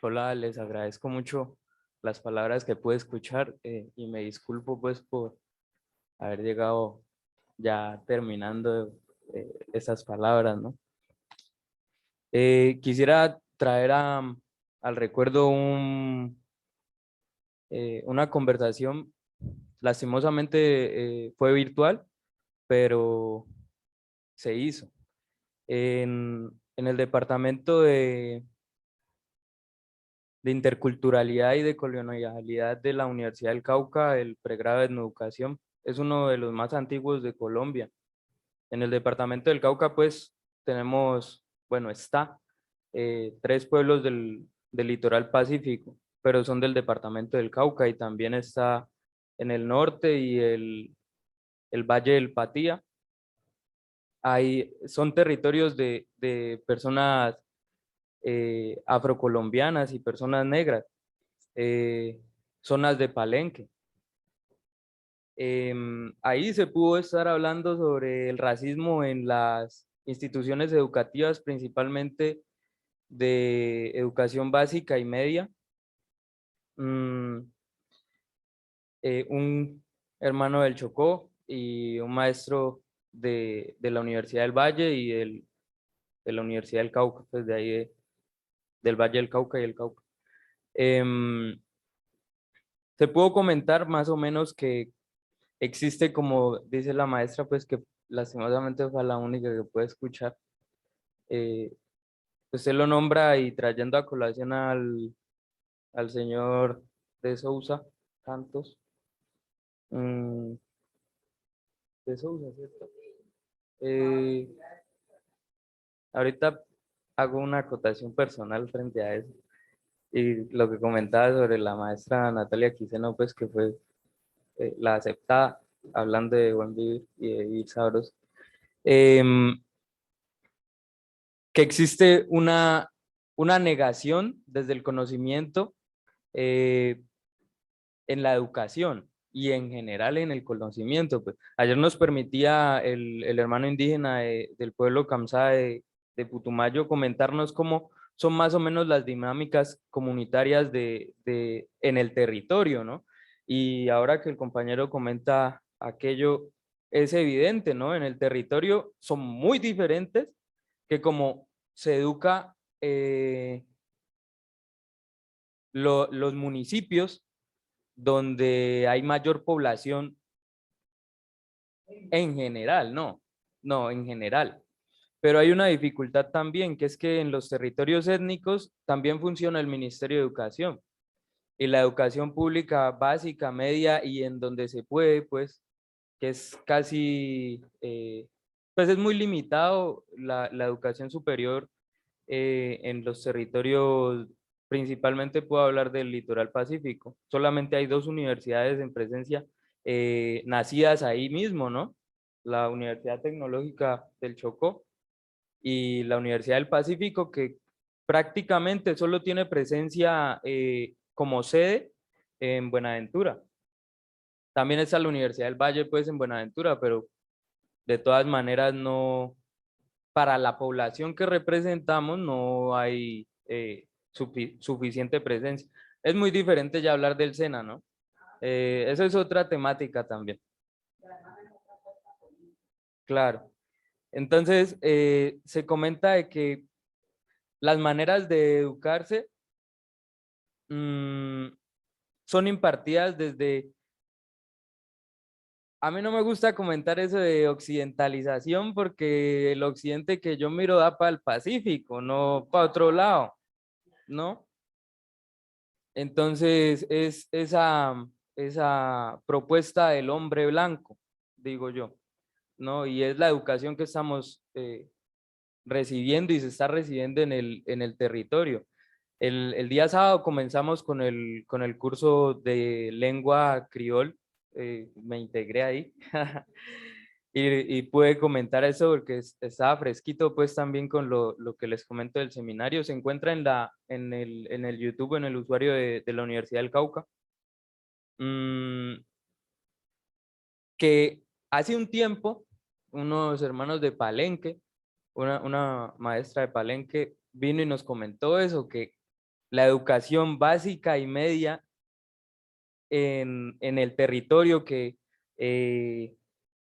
Hola, les agradezco mucho las palabras que pude escuchar y me disculpo pues por haber llegado ya terminando esas palabras, ¿no? Quisiera traer al recuerdo una conversación, lastimosamente fue virtual, pero se hizo. En el departamento de interculturalidad y de colonialidad de la Universidad del Cauca, el pregrado en educación es uno de los más antiguos de Colombia. En el departamento del Cauca, pues, tenemos, bueno, está 3 pueblos del litoral pacífico, pero son del departamento del Cauca y también está en el norte y el Valle del Patía. Son territorios de personas afrocolombianas y personas negras, zonas de Palenque. Ahí se pudo estar hablando sobre el racismo en las instituciones educativas, principalmente de educación básica y media. Un hermano del Chocó y un maestro de la Universidad del Valle y de la Universidad del Cauca, pues de ahí del Valle del Cauca y el Cauca. Se pudo comentar más o menos que existe, como dice la maestra, pues que lastimosamente fue la única que puede escuchar. Usted lo nombra y trayendo a colación al señor de Sousa Santos. De Sousa, ¿cierto? Ahorita hago una acotación personal frente a eso. Y lo que comentaba sobre la maestra Natalia Quiseno, pues que fue la aceptada, hablando de buen vivir y de vivir sabroso. Que existe una negación desde el conocimiento en la educación y en general en el conocimiento. Pues. Ayer nos permitía el hermano indígena del pueblo Kamsá de Putumayo comentarnos cómo son más o menos las dinámicas comunitarias en el territorio, ¿no? Y ahora que el compañero comenta aquello, es evidente, ¿no? En el territorio son muy diferentes que como se educa los municipios donde hay mayor población en general, no, en general. Pero hay una dificultad también, que es que en los territorios étnicos también funciona el Ministerio de Educación. Y la educación pública básica, media y en donde se puede, pues, que es casi, pues es muy limitado la educación superior en los territorios, principalmente puedo hablar del litoral pacífico. Solamente hay 2 universidades en presencia nacidas ahí mismo, ¿no? La Universidad Tecnológica del Chocó y la Universidad del Pacífico, que prácticamente solo tiene presencia como sede en Buenaventura. También está la Universidad del Valle, pues, en Buenaventura, pero de todas maneras no, para la población que representamos no hay suficiente presencia. Es muy diferente ya hablar del SENA, ¿no? Eso es otra temática también. Claro. Entonces, se comenta de que las maneras de educarse son impartidas desde... A mí no me gusta comentar eso de occidentalización porque el occidente que yo miro da para el Pacífico, no para otro lado, ¿no? Entonces es esa propuesta del hombre blanco, digo yo, ¿no? Y es la educación que estamos recibiendo y se está recibiendo en el territorio. El día sábado comenzamos con el curso de lengua criol, me integré ahí y pude comentar eso porque estaba fresquito pues también con lo que les comento del seminario. Se encuentra en el YouTube, en el usuario de la Universidad del Cauca. Que hace un tiempo unos hermanos de Palenque, una maestra de Palenque vino y nos comentó eso, que la educación básica y media en el territorio que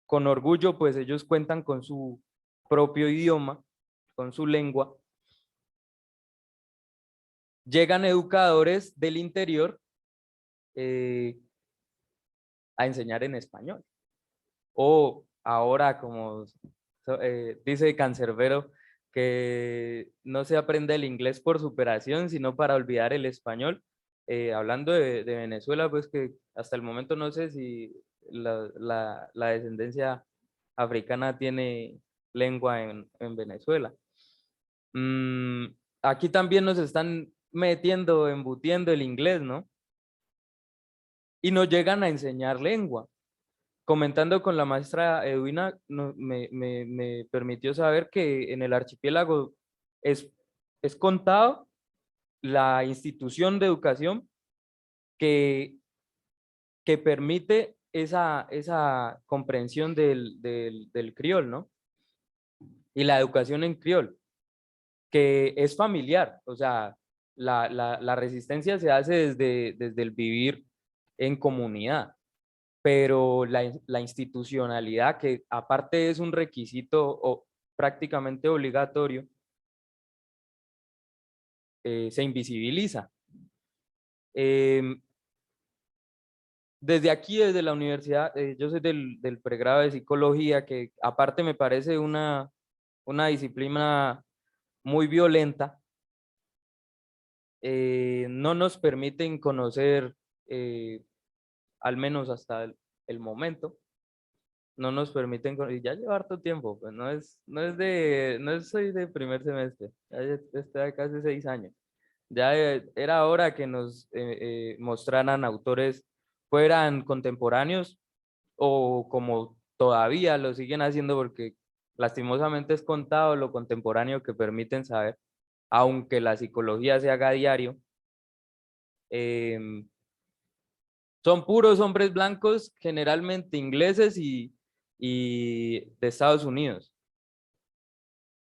con orgullo pues ellos cuentan con su propio idioma, con su lengua. Llegan educadores del interior a enseñar en español. O ahora, como dice Cancerbero, que no se aprende el inglés por superación, sino para olvidar el español. Hablando de Venezuela, pues que hasta el momento no sé si la descendencia africana tiene lengua en Venezuela. Aquí también nos están metiendo, embutiendo el inglés, ¿no? Y nos llegan a enseñar lengua. Comentando con la maestra Edwina, me permitió saber que en el archipiélago es contado la institución de educación que permite esa comprensión del criol, ¿no? Y la educación en criol, que es familiar, o sea, la resistencia se hace desde el vivir en comunidad, pero la institucionalidad, que aparte es un requisito prácticamente obligatorio, se invisibiliza. Desde aquí, desde la universidad, yo soy del pregrado de psicología, que aparte me parece una disciplina muy violenta. No nos permiten conocer, al menos hasta el momento, no nos permiten, y ya lleva harto tiempo, pues no soy de primer semestre, ya estoy casi 6 años. Ya era hora que nos mostraran autores, fueran contemporáneos o como todavía lo siguen haciendo, porque lastimosamente es contado lo contemporáneo que permiten saber, aunque la psicología se haga a diario. Son puros hombres blancos, generalmente ingleses y de Estados Unidos.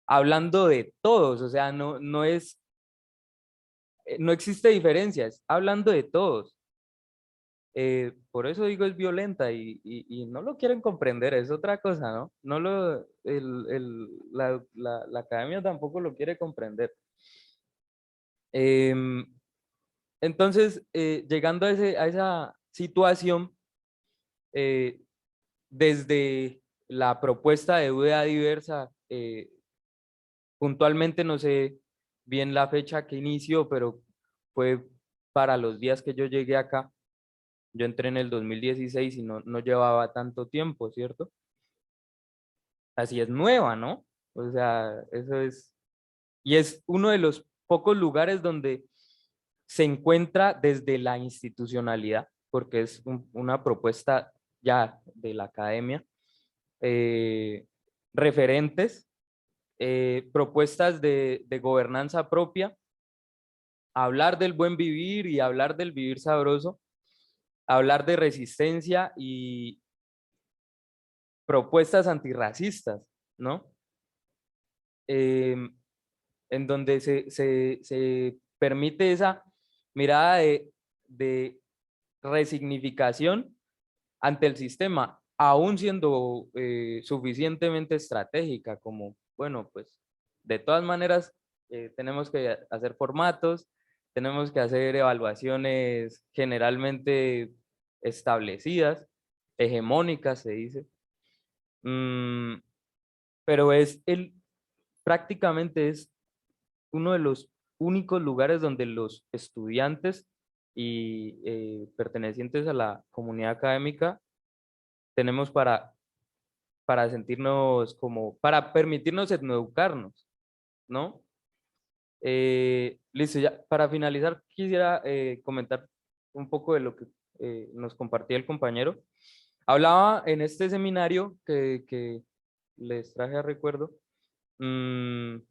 Hablando de todos, o sea, no existe diferencias, hablando de todos. Por eso digo es violenta y no lo quieren comprender, es otra cosa, ¿no? La academia tampoco lo quiere comprender. Entonces, llegando a esa situación, desde la propuesta de UDA diversa, puntualmente no sé bien la fecha que inició, pero fue para los días que yo llegué acá. Yo entré en el 2016 y no llevaba tanto tiempo, ¿cierto? Así es nueva, ¿no? O sea, eso es, y es uno de los pocos lugares donde se encuentra desde la institucionalidad, porque es una propuesta ya de la academia, referentes, propuestas de gobernanza propia, hablar del buen vivir y hablar del vivir sabroso, hablar de resistencia y propuestas antirracistas, ¿no? En donde se permite esa mirada de resignificación ante el sistema, aún siendo suficientemente estratégica, como, bueno, pues de todas maneras tenemos que hacer formatos, tenemos que hacer evaluaciones generalmente establecidas, hegemónicas se dice, pero prácticamente es uno de los únicos lugares donde los estudiantes y pertenecientes a la comunidad académica tenemos para sentirnos como, para permitirnos etnoeducarnos, ¿no? Listo, ya para finalizar quisiera comentar un poco de lo que nos compartía el compañero. Hablaba en este seminario que les traje a recuerdo, un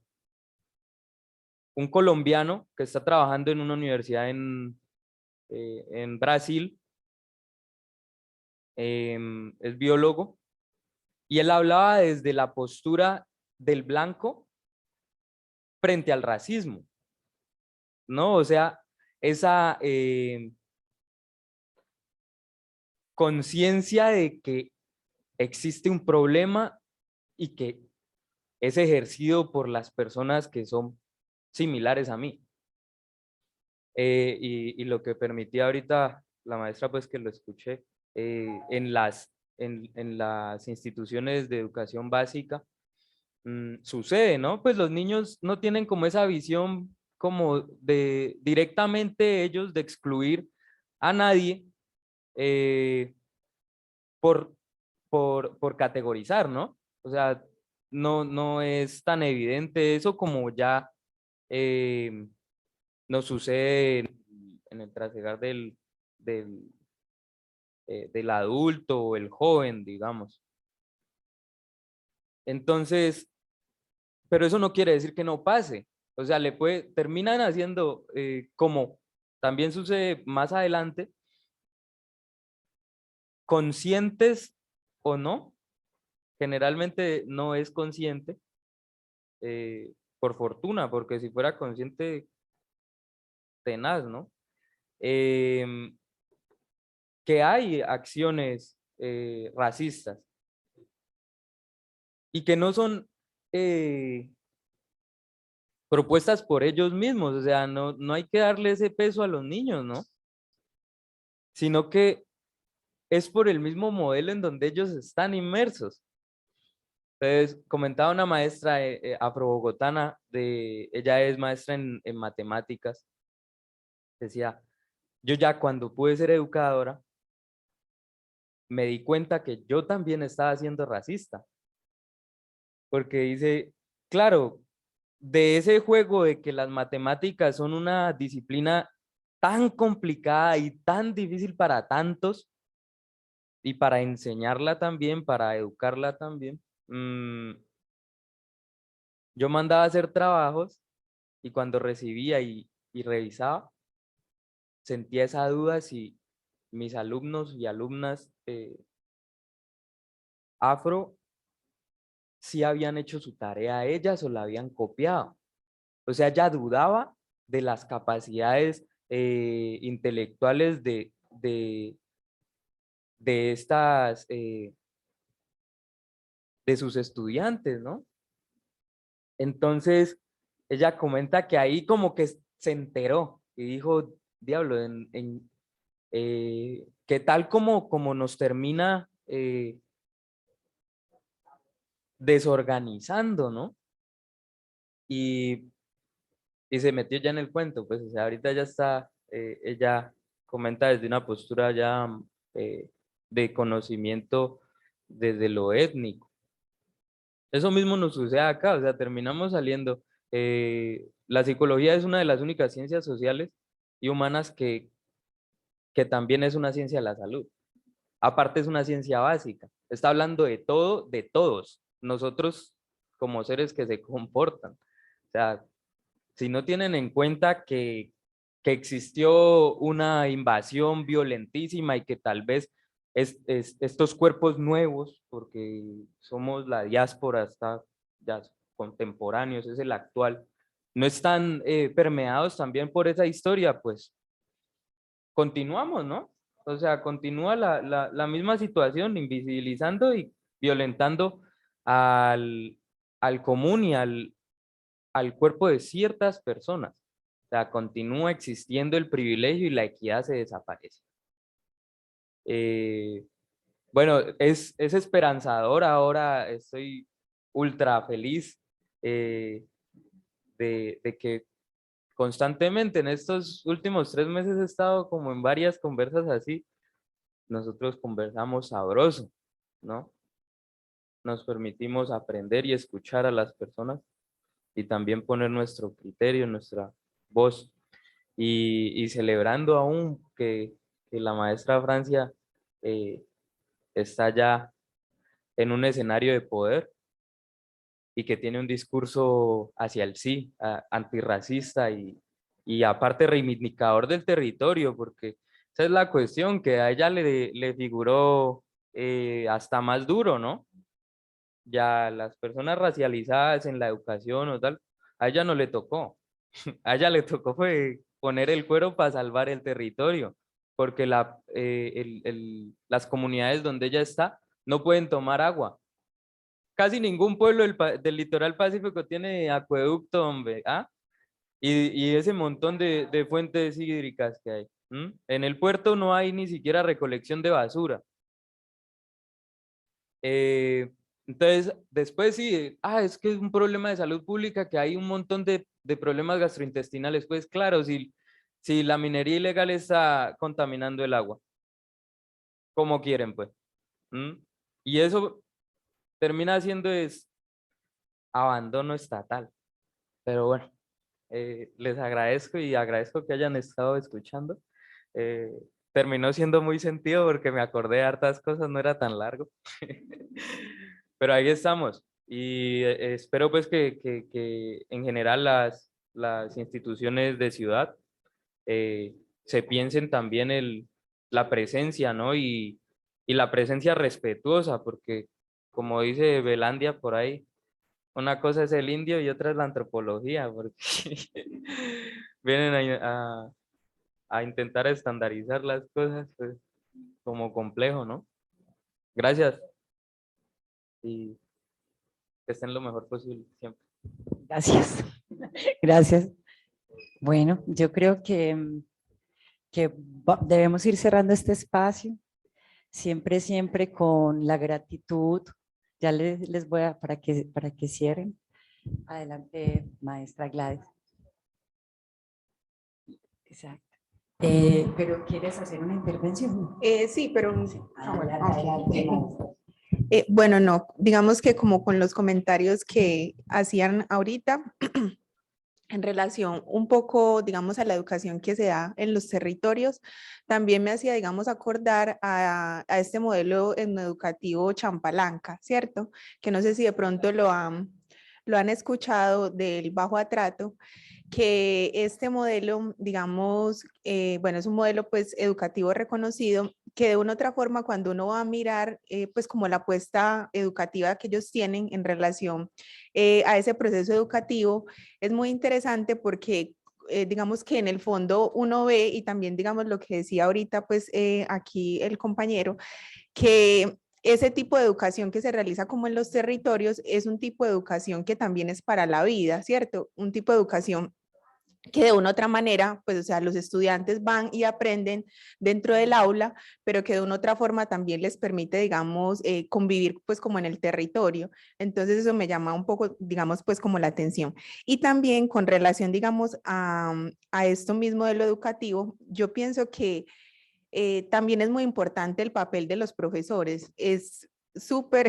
colombiano que está trabajando en una universidad en Brasil, es biólogo, y él hablaba desde la postura del blanco frente al racismo, ¿no? O sea, esa conciencia de que existe un problema y que es ejercido por las personas que son similares a mí. Y lo que permitía ahorita la maestra, pues que lo escuché, en las instituciones de educación básica, sucede, ¿no? Pues los niños no tienen como esa visión como de directamente ellos de excluir a nadie por, por categorizar, ¿no? O sea, no es tan evidente eso como ya nos sucede en el trasegar del adulto o el joven, digamos. Entonces, pero eso no quiere decir que no pase. O sea, terminan haciendo, como también sucede más adelante, conscientes o no, generalmente no es consciente, por fortuna, porque si fuera consciente, tenaz, ¿no? Que hay acciones racistas y que no son propuestas por ellos mismos, o sea, no hay que darle ese peso a los niños, ¿no? Sino que es por el mismo modelo en donde ellos están inmersos. Entonces, comentaba una maestra afrobogotana, ella es maestra en matemáticas, decía, yo ya cuando pude ser educadora, me di cuenta que yo también estaba siendo racista, porque dice, claro, de ese juego de que las matemáticas son una disciplina tan complicada y tan difícil para tantos, y para enseñarla también, para educarla también, yo mandaba a hacer trabajos y cuando recibía y revisaba, sentía esa duda si mis alumnos y alumnas afro sí habían hecho su tarea ellas o la habían copiado. O sea, ya dudaba de las capacidades intelectuales de estas, de sus estudiantes, ¿no? Entonces, ella comenta que ahí como que se enteró y dijo, diablo, ¿qué tal como nos termina desorganizando, ¿no? Y se metió ya en el cuento, pues, o sea, ahorita ya está, ella comenta desde una postura ya de conocimiento desde lo étnico. Eso mismo nos sucede acá, o sea, terminamos saliendo. La psicología es una de las únicas ciencias sociales y humanas que también es una ciencia de la salud. Aparte es una ciencia básica. Está hablando de todo, de todos. Nosotros como seres que se comportan. O sea, si no tienen en cuenta que existió una invasión violentísima y que tal vez estos cuerpos nuevos, porque somos la diáspora, está ya contemporáneos, es el actual, no están permeados también por esa historia, pues continuamos, ¿no? O sea, continúa la misma situación, invisibilizando y violentando al común y al cuerpo de ciertas personas. O sea, continúa existiendo el privilegio y la equidad se desaparece. Bueno, es esperanzador ahora, estoy ultra feliz de que constantemente en estos últimos 3 meses he estado como en varias conversas así. Nosotros conversamos sabroso, ¿no? Nos permitimos aprender y escuchar a las personas y también poner nuestro criterio, nuestra voz y celebrando aún que la maestra Francia está ya en un escenario de poder y que tiene un discurso hacia el sí, antirracista y aparte reivindicador del territorio, porque esa es la cuestión, que a ella le figuró hasta más duro, ¿no? Ya las personas racializadas en la educación o tal, a ella no le tocó. A ella le tocó fue poner el cuero para salvar el territorio, porque las comunidades donde ella está no pueden tomar agua. Casi ningún pueblo del litoral pacífico tiene acueducto, hombre, ¿ah? Y ese montón de fuentes hídricas que hay. En el puerto no hay ni siquiera recolección de basura. Entonces, después sí, es que es un problema de salud pública, que hay un montón de problemas gastrointestinales. Pues claro, si la minería ilegal está contaminando el agua, como quieren, pues. Y eso termina siendo es abandono estatal. Pero bueno, les agradezco y agradezco que hayan estado escuchando. Terminó siendo muy sentido porque me acordé de hartas cosas, no era tan largo. Pero ahí estamos y espero pues que en general las instituciones de ciudad se piensen también la presencia, ¿no? Y la presencia respetuosa, porque como dice Belandia por ahí, una cosa es el indio y otra es la antropología, porque vienen a intentar estandarizar las cosas, pues, como complejo, ¿no? Gracias y que estén lo mejor posible siempre. Gracias. Gracias. Bueno, yo creo que debemos ir cerrando este espacio, siempre con la gratitud. Ya les voy a, para que cierren. Adelante, maestra Gladys. Exacto. Pero ¿quieres hacer una intervención? Sí, pero... Adelante, maestra. Bueno, no, digamos que como con los comentarios que hacían ahorita, en relación un poco, digamos, a la educación que se da en los territorios, también me hacía, digamos, acordar a este modelo educativo Champalanca, ¿cierto? Que no sé si de pronto lo han escuchado, del bajo atrato, que este modelo, digamos, bueno, es un modelo pues educativo reconocido, que de una u otra forma cuando uno va a mirar pues como la apuesta educativa que ellos tienen en relación a ese proceso educativo, es muy interesante porque digamos que en el fondo uno ve, y también digamos lo que decía ahorita pues aquí el compañero, que ese tipo de educación que se realiza como en los territorios es un tipo de educación que también es para la vida, ¿cierto? Un tipo de educación que de una u otra manera, pues, o sea, los estudiantes van y aprenden dentro del aula, pero que de una u otra forma también les permite, digamos, convivir, pues, como en el territorio. Entonces, eso me llama un poco, digamos, pues, como la atención. Y también con relación, digamos, a esto mismo de lo educativo, yo pienso que también es muy importante el papel de los profesores. Es súper,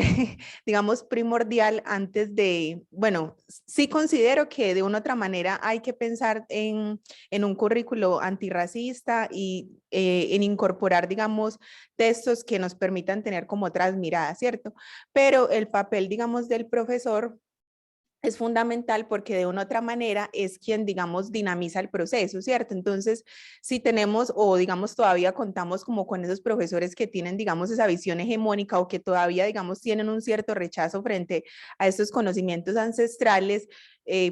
digamos, primordial antes de, bueno, sí considero que de una u otra manera hay que pensar en un currículo antirracista y en incorporar, digamos, textos que nos permitan tener como otras miradas, ¿cierto? Pero el papel, digamos, del profesor es fundamental porque de una u otra manera es quien, digamos, dinamiza el proceso, ¿cierto? Entonces, si tenemos o, digamos, todavía contamos como con esos profesores que tienen, digamos, esa visión hegemónica o que todavía, digamos, tienen un cierto rechazo frente a estos conocimientos ancestrales,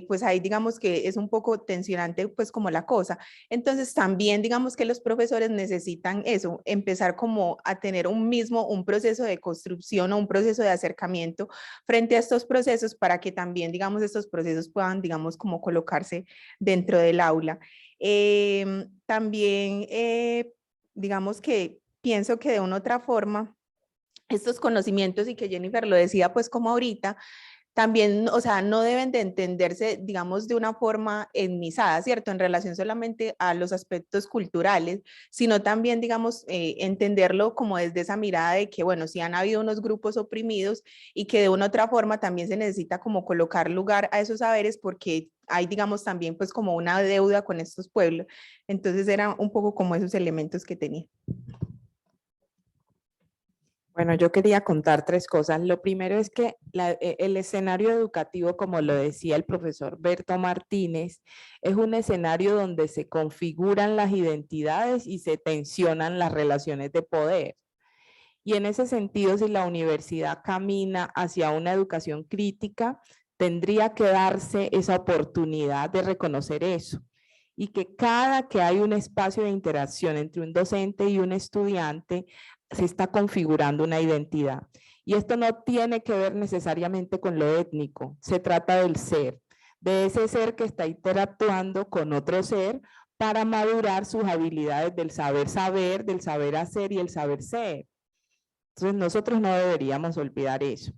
pues ahí digamos que es un poco tensionante pues como la cosa. Entonces también digamos que los profesores necesitan eso, empezar como a tener un proceso de construcción o un proceso de acercamiento frente a estos procesos para que también digamos estos procesos puedan digamos como colocarse dentro del aula. También digamos que pienso que de una u otra forma estos conocimientos, y que Jennifer lo decía pues como ahorita, también, o sea, no deben de entenderse, digamos, de una forma etnizada, ¿cierto? En relación solamente a los aspectos culturales, sino también, digamos, entenderlo como desde esa mirada de que, bueno, sí han habido unos grupos oprimidos y que de una u otra forma también se necesita como colocar lugar a esos saberes porque hay, digamos, también pues como una deuda con estos pueblos. Entonces eran un poco como esos elementos que tenía. Bueno, yo quería contar 3 cosas. Lo primero es que el escenario educativo, como lo decía el profesor Berto Martínez, es un escenario donde se configuran las identidades y se tensionan las relaciones de poder. Y en ese sentido, si la universidad camina hacia una educación crítica, tendría que darse esa oportunidad de reconocer eso. Y que cada que hay un espacio de interacción entre un docente y un estudiante, se está configurando una identidad. Y esto no tiene que ver necesariamente con lo étnico, se trata del ser, de ese ser que está interactuando con otro ser para madurar sus habilidades del saber saber, del saber hacer y el saber ser. Entonces nosotros no deberíamos olvidar eso.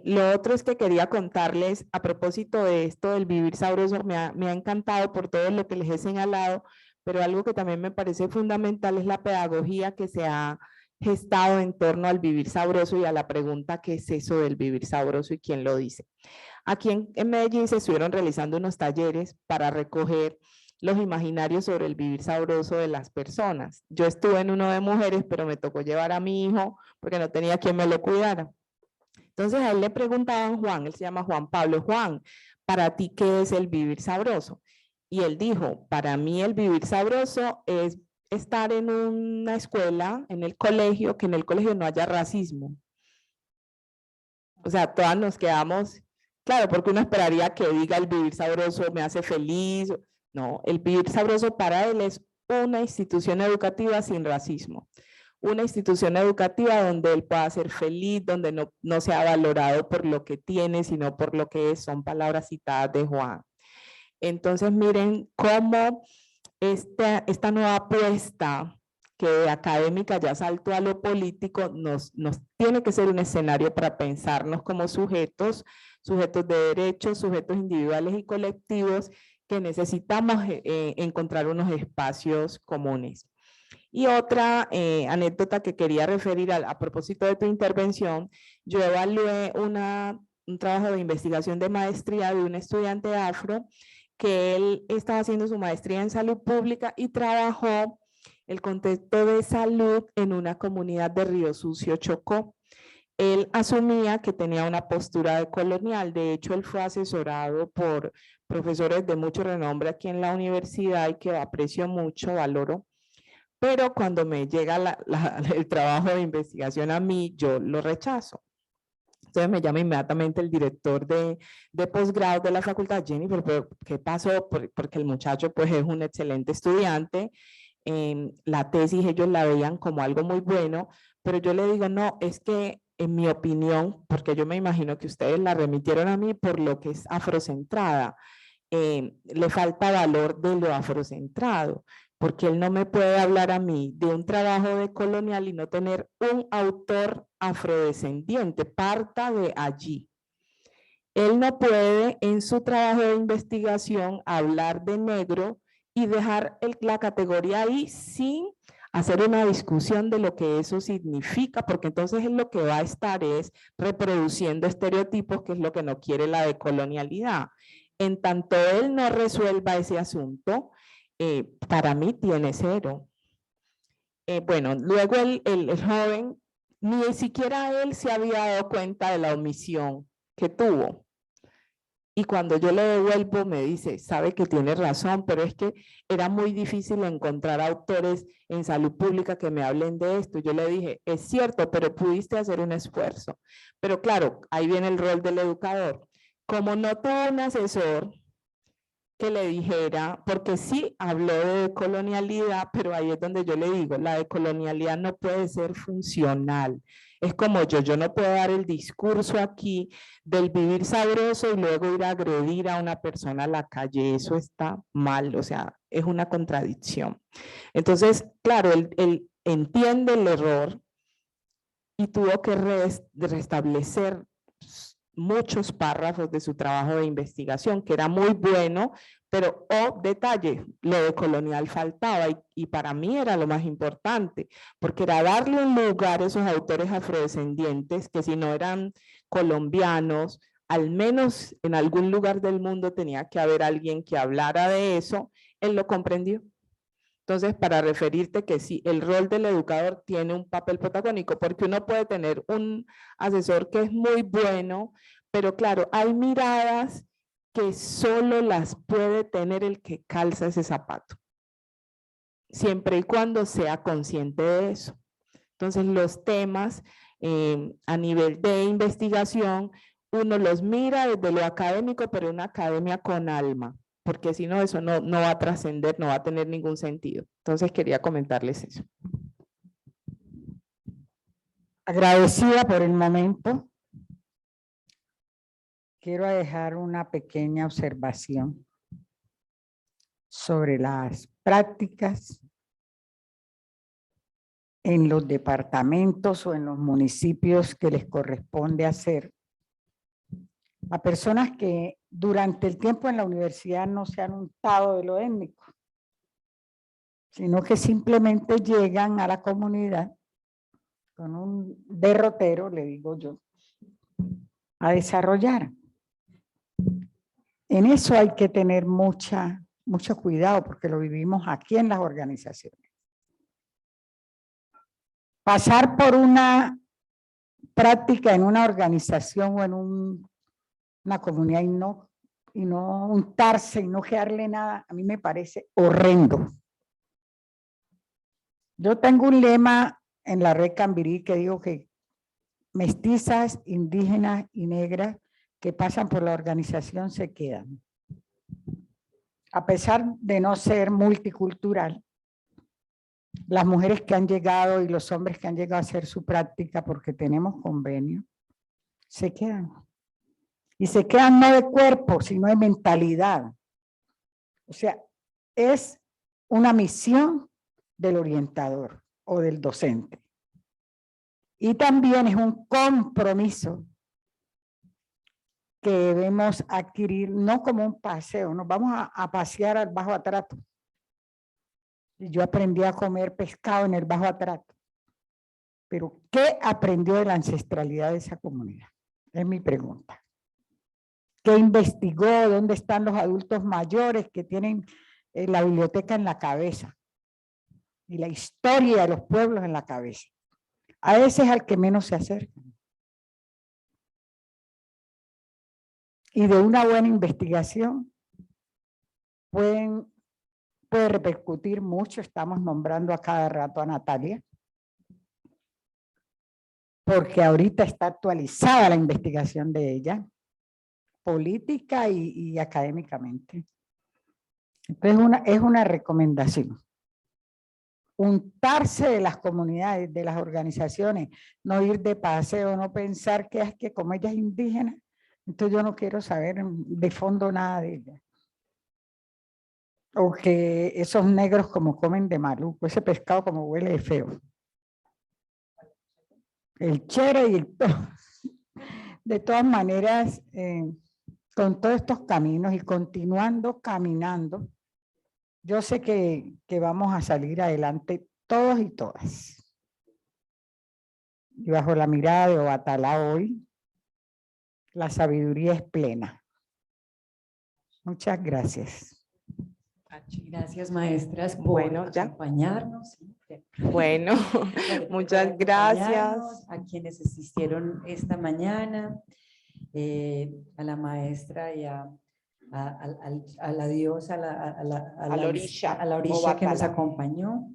Lo otro es que quería contarles a propósito de esto del vivir sabroso, me ha encantado por todo lo que les he señalado, pero algo que también me parece fundamental es la pedagogía que se ha gestado en torno al vivir sabroso y a la pregunta ¿qué es eso del vivir sabroso y quién lo dice? Aquí en Medellín se estuvieron realizando unos talleres para recoger los imaginarios sobre el vivir sabroso de las personas. Yo estuve en uno de mujeres, pero me tocó llevar a mi hijo porque no tenía quien me lo cuidara. Entonces a él le preguntaban, Juan, él se llama Juan Pablo, Juan, ¿para ti qué es el vivir sabroso? Y él dijo, para mí el vivir sabroso es estar en una escuela, en el colegio, que en el colegio no haya racismo. O sea, todas nos quedamos, claro, porque uno esperaría que diga el vivir sabroso me hace feliz. No, el vivir sabroso para él es una institución educativa sin racismo. Una institución educativa donde él pueda ser feliz, donde no sea valorado por lo que tiene, sino por lo que es, son palabras citadas de Juan. Entonces miren cómo esta nueva apuesta que de académica ya saltó a lo político, nos tiene que ser un escenario para pensarnos como sujetos de derechos, sujetos individuales y colectivos, que necesitamos encontrar unos espacios comunes. Y otra anécdota que quería referir a propósito de tu intervención, yo evalué un trabajo de investigación de maestría de un estudiante afro que él estaba haciendo su maestría en salud pública y trabajó el contexto de salud en una comunidad de Río Sucio, Chocó. Él asumía que tenía una postura decolonial, de hecho él fue asesorado por profesores de mucho renombre aquí en la universidad y que aprecio mucho, valoro, pero cuando me llega el trabajo de investigación a mí, yo lo rechazo. Entonces me llama inmediatamente el director de posgrado de la facultad, Jennifer, ¿pero qué pasó? Porque el muchacho pues es un excelente estudiante, la tesis ellos la veían como algo muy bueno, pero yo le digo, no, es que en mi opinión, porque yo me imagino que ustedes la remitieron a mí por lo que es afrocentrada, le falta valor de lo afrocentrado, porque él no me puede hablar a mí de un trabajo decolonial y no tener un autor afrodescendiente, parta de allí. Él no puede en su trabajo de investigación hablar de negro y dejar la categoría ahí sin hacer una discusión de lo que eso significa, porque entonces él lo que va a estar es reproduciendo estereotipos, que es lo que no quiere la decolonialidad. En tanto él no resuelva ese asunto, para mí tiene 0. Bueno, luego el joven, ni siquiera él se había dado cuenta de la omisión que tuvo. Y cuando yo le devuelvo me dice, sabe que tiene razón, pero es que era muy difícil encontrar autores en salud pública que me hablen de esto. Yo le dije, es cierto, pero pudiste hacer un esfuerzo. Pero claro, ahí viene el rol del educador. Como no tuvo un asesor que le dijera, porque sí habló de decolonialidad, pero ahí es donde yo le digo, la decolonialidad no puede ser funcional. Es como yo no puedo dar el discurso aquí del vivir sabroso y luego ir a agredir a una persona a la calle, eso está mal, o sea, es una contradicción. Entonces, claro, él entiende el error y tuvo que restablecer muchos párrafos de su trabajo de investigación, que era muy bueno, pero, detalle, lo de colonial faltaba y para mí era lo más importante, porque era darle un lugar a esos autores afrodescendientes que si no eran colombianos, al menos en algún lugar del mundo tenía que haber alguien que hablara de eso. Él lo comprendió. Entonces, para referirte que sí, el rol del educador tiene un papel protagónico, porque uno puede tener un asesor que es muy bueno, pero claro, hay miradas que solo las puede tener el que calza ese zapato, siempre y cuando sea consciente de eso. Entonces, los temas a nivel de investigación, uno los mira desde lo académico, pero una academia con alma, porque si no, eso no va a trascender, no va a tener ningún sentido. Entonces, quería comentarles eso. Agradecida por el momento. Quiero dejar una pequeña observación sobre las prácticas en los departamentos o en los municipios que les corresponde hacer a personas que durante el tiempo en la universidad no se han untado de lo étnico, sino que simplemente llegan a la comunidad con un derrotero, le digo yo, a desarrollar. En eso hay que tener mucho cuidado porque lo vivimos aquí en las organizaciones. Pasar por una práctica en una organización o en una comunidad y no untarse y no quedarle nada, a mí me parece horrendo. Yo tengo un lema en la red Cambirí que digo que mestizas, indígenas y negras que pasan por la organización se quedan. A pesar de no ser multicultural, las mujeres que han llegado y los hombres que han llegado a hacer su práctica porque tenemos convenio, se quedan. Y se quedan no de cuerpo, sino de mentalidad. O sea, es una misión del orientador o del docente. Y también es un compromiso que debemos adquirir, no como un paseo, nos vamos a pasear al Bajo Atrato. Y yo aprendí a comer pescado en el Bajo Atrato. Pero, ¿qué aprendió de la ancestralidad de esa comunidad? Es mi pregunta. ¿Qué investigó? ¿Dónde están los adultos mayores que tienen la biblioteca en la cabeza? Y la historia de los pueblos en la cabeza. A ese es al que menos se acercan. Y de una buena investigación puede repercutir mucho. Estamos nombrando a cada rato a Natalia, porque ahorita está actualizada la investigación de ella, política y académicamente. Entonces es una recomendación. Untarse de las comunidades, de las organizaciones, no ir de paseo, no pensar que es que como ella es indígena, entonces yo no quiero saber de fondo nada de ella. O que esos negros como comen de maluco, ese pescado como huele de feo. El chere y el todo. De todas maneras, con todos estos caminos y continuando caminando, yo sé que vamos a salir adelante todos y todas. Y bajo la mirada de Obatalá hoy, la sabiduría es plena. Muchas gracias. Gracias, maestras, por Bueno, ya. acompañarnos. Bueno, muchas Por gracias. acompañarnos, a quienes asistieron esta mañana, a la maestra y a la diosa, a la orisha que nos Obatalá. acompañó.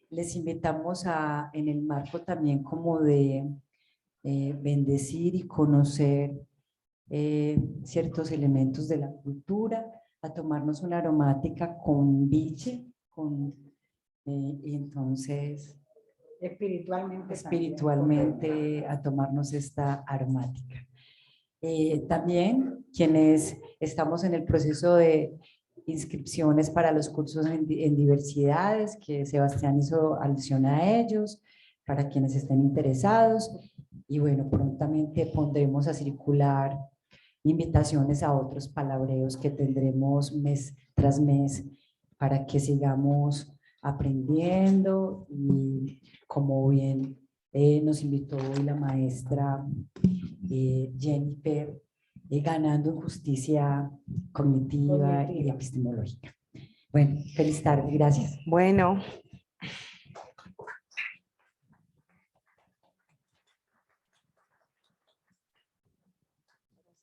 Les invitamos en el marco también como de bendecir y conocer ciertos elementos de la cultura, a tomarnos una aromática con biche, y entonces espiritualmente a tomarnos esta aromática. También quienes estamos en el proceso de inscripciones para los cursos en diversidades, que Sebastián hizo alusión a ellos, para quienes estén interesados, Y bueno, prontamente pondremos a circular invitaciones a otros palabreos que tendremos mes tras mes para que sigamos aprendiendo y como bien nos invitó hoy la maestra Jennifer, ganando en justicia cognitiva y epistemológica. Bueno, feliz tarde, gracias. Bueno.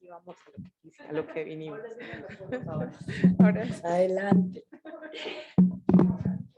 Vamos a lo que vinimos. Ahora sí. Adelante.